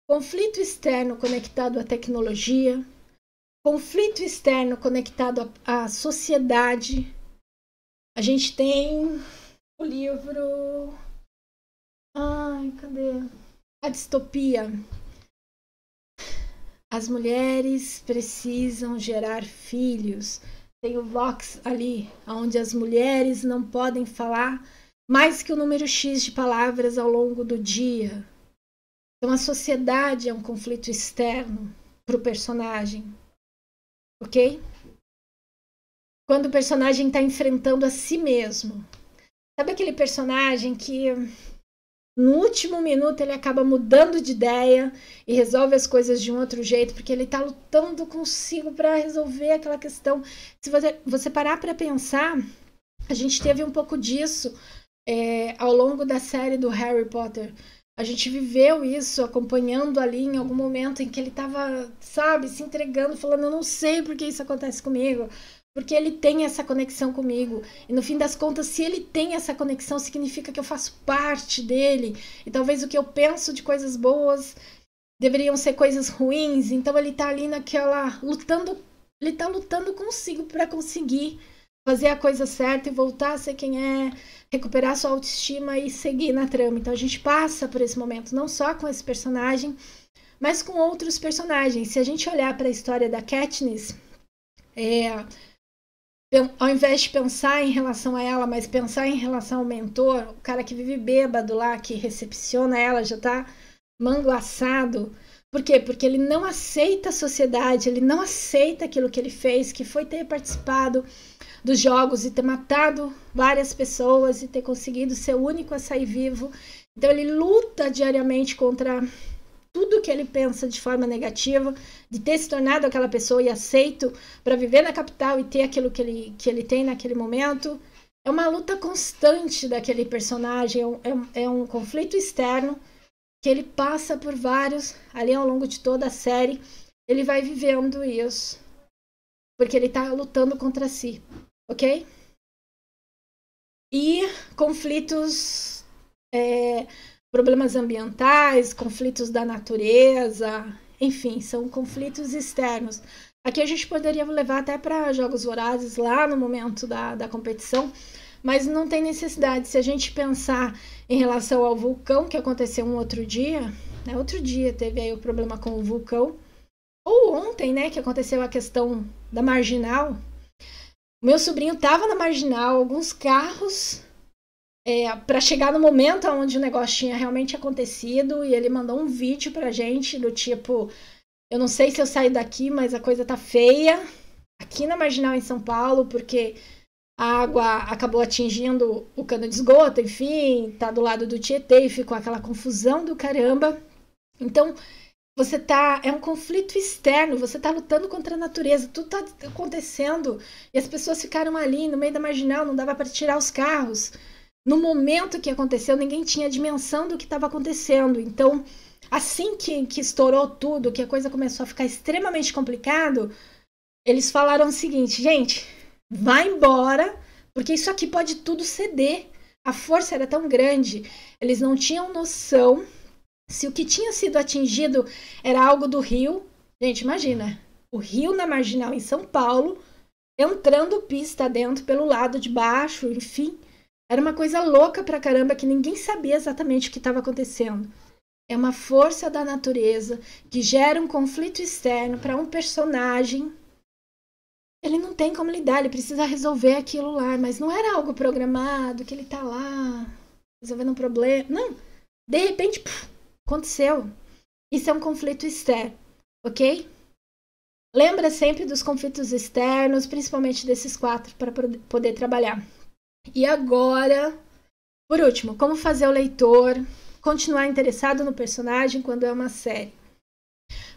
Conflito externo conectado à tecnologia, conflito externo conectado à sociedade. A gente tem o livro... Ai, cadê? A distopia. As mulheres precisam gerar filhos. Tem o Vox ali, onde as mulheres não podem falar mais que o número X de palavras ao longo do dia. Então a sociedade é um conflito externo para o personagem. Ok? Quando o personagem está enfrentando a si mesmo. Sabe aquele personagem que no último minuto ele acaba mudando de ideia e resolve as coisas de um outro jeito, porque ele está lutando consigo para resolver aquela questão. Se você parar para pensar, a gente teve um pouco disso ao longo da série do Harry Potter. A gente viveu isso, acompanhando ali em algum momento em que ele estava, sabe, se entregando, falando, eu não sei por que isso acontece comigo, porque ele tem essa conexão comigo. E no fim das contas, se ele tem essa conexão, significa que eu faço parte dele. E talvez o que eu penso de coisas boas deveriam ser coisas ruins. Então ele tá ali naquela, ele tá lutando consigo para conseguir fazer a coisa certa e voltar a ser quem é, recuperar sua autoestima e seguir na trama. Então a gente passa por esse momento, não só com esse personagem, mas com outros personagens. Se a gente olhar para a história da Katniss, ao invés de pensar em relação a ela, mas pensar em relação ao mentor, o cara que vive bêbado lá, que recepciona ela, já tá manguaçado, Por quê? Porque ele não aceita a sociedade, ele não aceita aquilo que ele fez, que foi ter participado dos jogos e ter matado várias pessoas e ter conseguido ser o único a sair vivo. Então ele luta diariamente contra tudo que ele pensa de forma negativa, de ter se tornado aquela pessoa e aceito para viver na capital e ter aquilo que ele tem naquele momento. É uma luta constante daquele personagem, é um conflito externo que ele passa por vários, ali ao longo de toda a série, ele vai vivendo isso, porque ele tá lutando contra si, ok? E conflitos, problemas ambientais, conflitos da natureza, enfim, são conflitos externos. Aqui a gente poderia levar até para Jogos Vorazes, lá no momento da competição, mas não tem necessidade. Se a gente pensar em relação ao vulcão, que aconteceu um outro dia, né? Outro dia teve aí o problema com o vulcão, ou ontem, né, que aconteceu a questão da Marginal. Meu sobrinho estava na Marginal, alguns carros, para chegar no momento onde o negócio tinha realmente acontecido, e ele mandou um vídeo pra gente, do tipo, eu não sei se eu saio daqui, mas a coisa tá feia, aqui na Marginal em São Paulo, porque a água acabou atingindo o cano de esgoto, enfim, tá do lado do Tietê e ficou aquela confusão do caramba. Então, é um conflito externo, você tá lutando contra a natureza, tudo tá acontecendo e as pessoas ficaram ali no meio da Marginal, não dava para tirar os carros. No momento que aconteceu, ninguém tinha dimensão do que estava acontecendo. Então, assim que estourou tudo, que a coisa começou a ficar extremamente complicado, eles falaram o seguinte, gente, vai embora, porque isso aqui pode tudo ceder. A força era tão grande, eles não tinham noção se o que tinha sido atingido era algo do rio. Gente, imagina, o rio na Marginal em São Paulo, entrando pista dentro pelo lado de baixo, enfim. Era uma coisa louca pra caramba que ninguém sabia exatamente o que estava acontecendo. É uma força da natureza que gera um conflito externo para um personagem. Ele não tem como lidar, ele precisa resolver aquilo lá, mas não era algo programado, que ele tá lá resolvendo um problema. Não, de repente, aconteceu. Isso é um conflito externo, ok? Lembra sempre dos conflitos externos, principalmente desses 4, para poder trabalhar. E agora, por último, como fazer o leitor continuar interessado no personagem quando é uma série?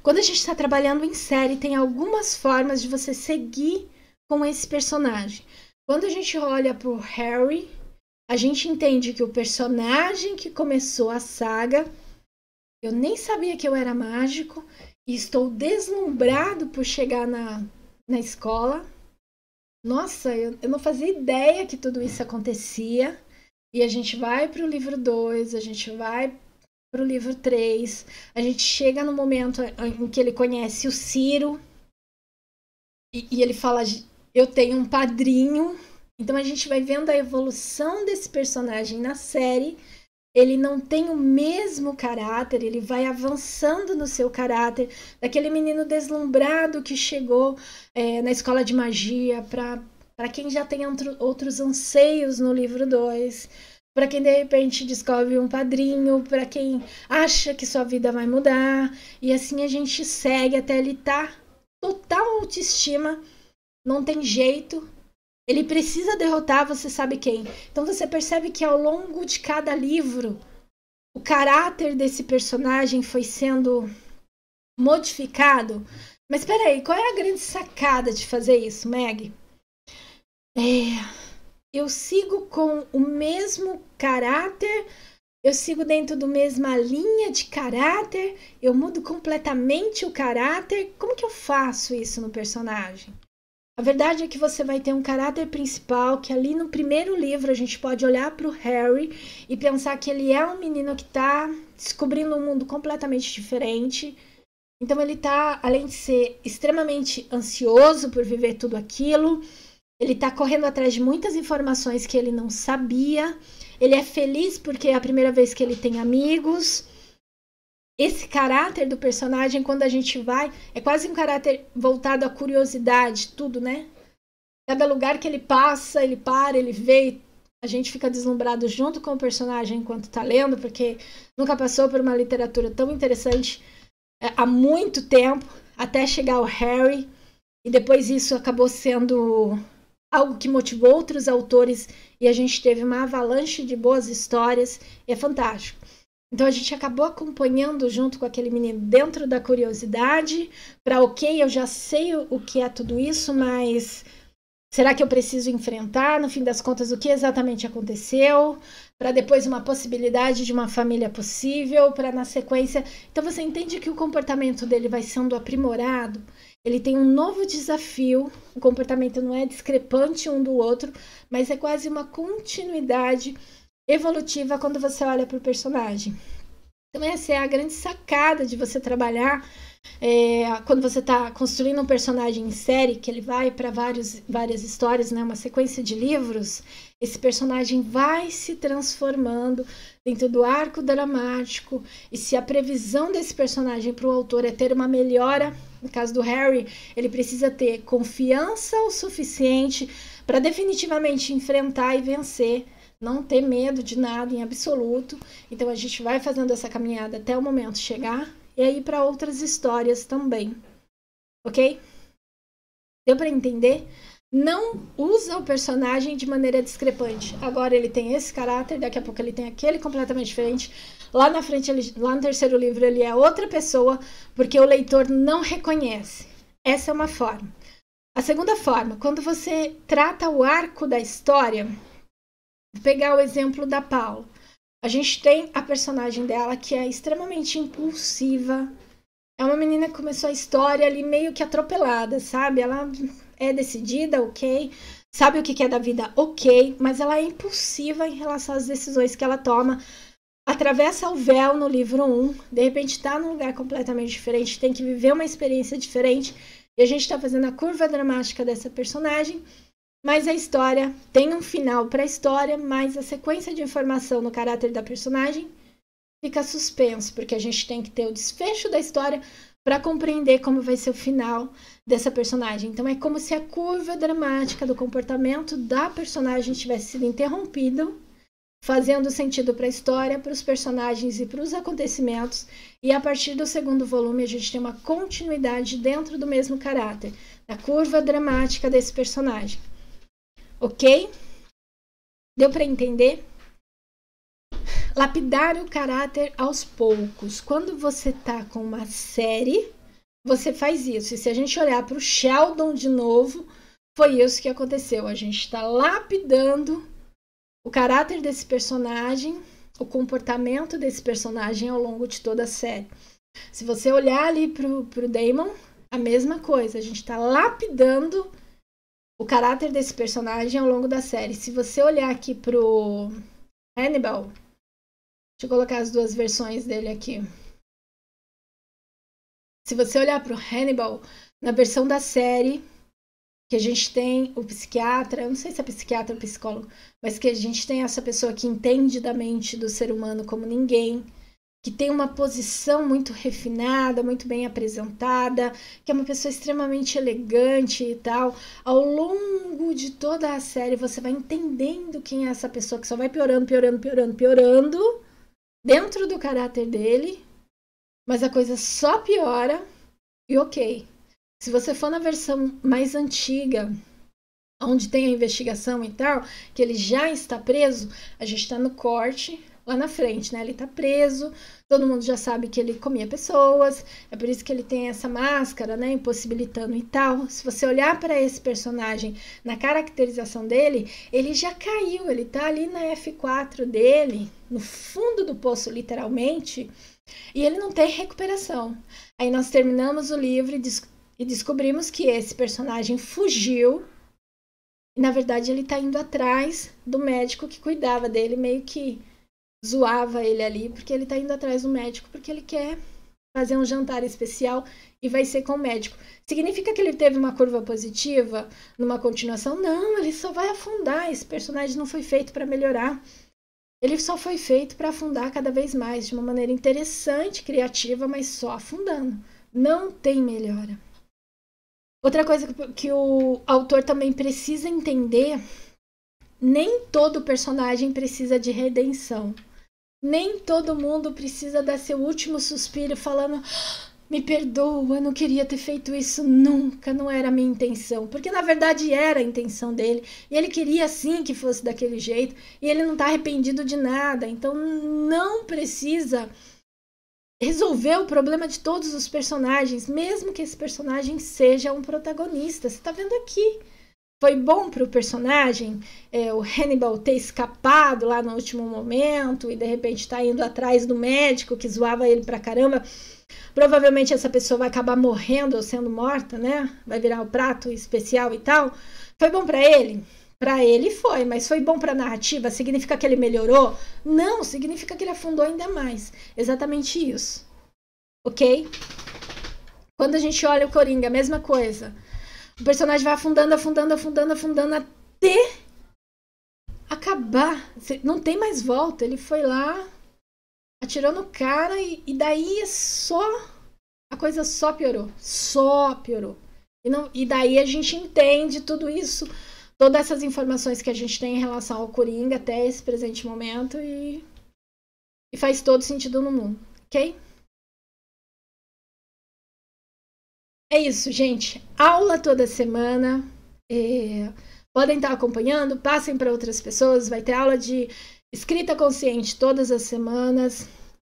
Quando a gente está trabalhando em série, tem algumas formas de você seguir com esse personagem. Quando a gente olha para o Harry, a gente entende que o personagem que começou a saga, eu nem sabia que eu era mágico e estou deslumbrado por chegar na escola. Nossa, eu não fazia ideia que tudo isso acontecia. E a gente vai para o livro 2, a gente vai para o livro 3, a gente chega no momento em que ele conhece o Ciro e ele fala, eu tenho um padrinho. Então a gente vai vendo a evolução desse personagem na série. Ele não tem o mesmo caráter, ele vai avançando no seu caráter, daquele menino deslumbrado que chegou na escola de magia, para quem já tem outros anseios no livro 2, para quem de repente descobre um padrinho, para quem acha que sua vida vai mudar, e assim a gente segue até ele estar total autoestima, não tem jeito. Ele precisa derrotar você sabe quem. Então você percebe que ao longo de cada livro, o caráter desse personagem foi sendo modificado. Mas espera aí, qual é a grande sacada de fazer isso, Meg? Eu sigo com o mesmo caráter, eu sigo dentro da mesma linha de caráter, eu mudo completamente o caráter. Como que eu faço isso no personagem? A verdade é que você vai ter um caráter principal, que ali no primeiro livro a gente pode olhar para o Harry e pensar que ele é um menino que está descobrindo um mundo completamente diferente. Então ele está, além de ser extremamente ansioso por viver tudo aquilo, ele está correndo atrás de muitas informações que ele não sabia. Ele é feliz porque é a primeira vez que ele tem amigos. Esse caráter do personagem, quando a gente vai, é quase um caráter voltado à curiosidade, tudo, né? Cada lugar que ele passa, ele para, ele vê, a gente fica deslumbrado junto com o personagem enquanto tá lendo, porque nunca passou por uma literatura tão interessante há muito tempo, até chegar ao Harry, e depois isso acabou sendo algo que motivou outros autores, e a gente teve uma avalanche de boas histórias, e é fantástico. Então a gente acabou acompanhando junto com aquele menino dentro da curiosidade, para ok, eu já sei o que é tudo isso, mas será que eu preciso enfrentar, no fim das contas, o que exatamente aconteceu? Para depois uma possibilidade de uma família possível, para na sequência... Então você entende que o comportamento dele vai sendo aprimorado, ele tem um novo desafio, o comportamento não é discrepante um do outro, mas é quase uma continuidade evolutiva quando você olha para o personagem. Então essa é a grande sacada de você trabalhar quando você está construindo um personagem em série, que ele vai para várias histórias, né, uma sequência de livros, esse personagem vai se transformando dentro do arco dramático, e se a previsão desse personagem para o autor é ter uma melhora, no caso do Harry, ele precisa ter confiança o suficiente para definitivamente enfrentar e vencer, não ter medo de nada em absoluto. Então a gente vai fazendo essa caminhada até o momento chegar, e aí para outras histórias também, ok? Deu para entender? Não usa o personagem de maneira discrepante. Agora ele tem esse caráter, daqui a pouco ele tem aquele completamente diferente. Lá na frente, lá no terceiro livro, ele é outra pessoa, porque o leitor não reconhece. Essa é uma forma. A segunda forma, quando você trata o arco da história, vou pegar o exemplo da Paula. A gente tem a personagem dela que é extremamente impulsiva. É uma menina que começou a história ali meio que atropelada, sabe? Ela é decidida, ok. Sabe o que é da vida, ok. Mas ela é impulsiva em relação às decisões que ela toma. Atravessa o véu no livro 1. De repente está num lugar completamente diferente. Tem que viver uma experiência diferente. E a gente está fazendo a curva dramática dessa personagem. Mas a história tem um final para a história, mas a sequência de informação no caráter da personagem fica suspenso, porque a gente tem que ter o desfecho da história para compreender como vai ser o final dessa personagem. Então é como se a curva dramática do comportamento da personagem tivesse sido interrompida, fazendo sentido para a história, para os personagens e para os acontecimentos, e a partir do segundo volume a gente tem uma continuidade dentro do mesmo caráter, da curva dramática desse personagem. Ok? Deu para entender? Lapidar o caráter aos poucos. Quando você tá com uma série, você faz isso. E se a gente olhar para o Sheldon de novo, foi isso que aconteceu. A gente está lapidando o caráter desse personagem, o comportamento desse personagem ao longo de toda a série. Se você olhar ali pro Damon, a mesma coisa. A gente está lapidando o caráter desse personagem ao longo da série. Se você olhar aqui pro Hannibal, deixa eu colocar as duas versões dele aqui. Se você olhar pro Hannibal, na versão da série, que a gente tem o psiquiatra, eu não sei se é psiquiatra ou psicólogo, mas que a gente tem essa pessoa que entende da mente do ser humano como ninguém, que tem uma posição muito refinada, muito bem apresentada, que é uma pessoa extremamente elegante e tal. Ao longo de toda a série, você vai entendendo quem é essa pessoa, que só vai piorando dentro do caráter dele, mas a coisa só piora e ok. Se você for na versão mais antiga, onde tem a investigação e tal, que ele já está preso, a gente está no corte lá na frente, né? Ele tá preso, todo mundo já sabe que ele comia pessoas, é por isso que ele tem essa máscara, né? Impossibilitando e tal. Se você olhar para esse personagem, na caracterização dele, ele já caiu, ele tá ali na F4 dele, no fundo do poço, literalmente, e ele não tem recuperação. Aí nós terminamos o livro e descobrimos que esse personagem fugiu, e na verdade ele tá indo atrás do médico que cuidava dele, meio que zoava ele ali, porque ele tá indo atrás do médico, porque ele quer fazer um jantar especial e vai ser com o médico. Significa que ele teve uma curva positiva numa continuação? Não, ele só vai afundar. Esse personagem não foi feito para melhorar. Ele só foi feito para afundar cada vez mais, de uma maneira interessante, criativa, mas só afundando. Não tem melhora. Outra coisa que o autor também precisa entender, nem todo personagem precisa de redenção. Nem todo mundo precisa dar seu último suspiro falando: me perdoa, eu não queria ter feito isso nunca, não era a minha intenção. Porque na verdade era a intenção dele. E ele queria sim que fosse daquele jeito. E ele não tá arrependido de nada. Então não precisa resolver o problema de todos os personagens, mesmo que esse personagem seja um protagonista. Você tá vendo aqui. Foi bom para o personagem o Hannibal ter escapado lá no último momento e de repente tá indo atrás do médico que zoava ele pra caramba. Provavelmente essa pessoa vai acabar morrendo ou sendo morta, né? Vai virar o prato especial e tal. Foi bom para ele? Para ele foi, mas foi bom para a narrativa? Significa que ele melhorou? Não, significa que ele afundou ainda mais. Exatamente isso. Ok? Quando a gente olha o Coringa, a mesma coisa. O personagem vai afundando, afundando, afundando, afundando até acabar. Não tem mais volta. Ele foi lá, atirou no cara e daí é só... A coisa só piorou. Só piorou. E daí a gente entende tudo isso, todas essas informações que a gente tem em relação ao Coringa até esse presente momento e faz todo sentido no mundo, ok? É isso, gente. Aula toda semana. Podem estar acompanhando, passem para outras pessoas. Vai ter aula de escrita consciente todas as semanas.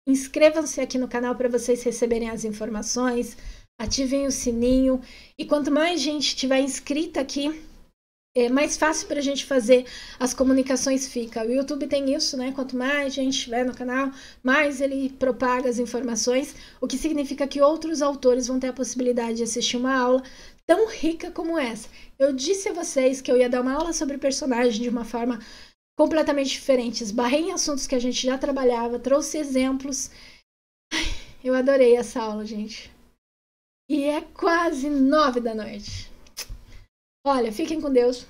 Inscrevam-se aqui no canal para vocês receberem as informações. Ativem o sininho. E quanto mais gente tiver inscrita aqui, mais fácil para a gente fazer as comunicações fica. O YouTube tem isso, né? Quanto mais gente estiver no canal, mais ele propaga as informações, o que significa que outros autores vão ter a possibilidade de assistir uma aula tão rica como essa. Eu disse a vocês que eu ia dar uma aula sobre personagem de uma forma completamente diferente. Esbarrei em assuntos que a gente já trabalhava, trouxe exemplos. Eu adorei essa aula, gente. E é quase 9 da noite. Olha, fiquem com Deus.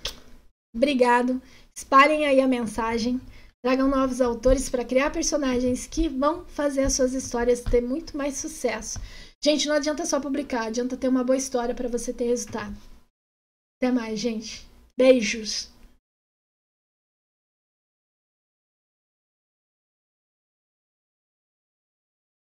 Obrigado. Espalhem aí a mensagem. Tragam novos autores para criar personagens que vão fazer as suas histórias ter muito mais sucesso. Gente, não adianta só publicar, adianta ter uma boa história para você ter resultado. Até mais, gente. Beijos.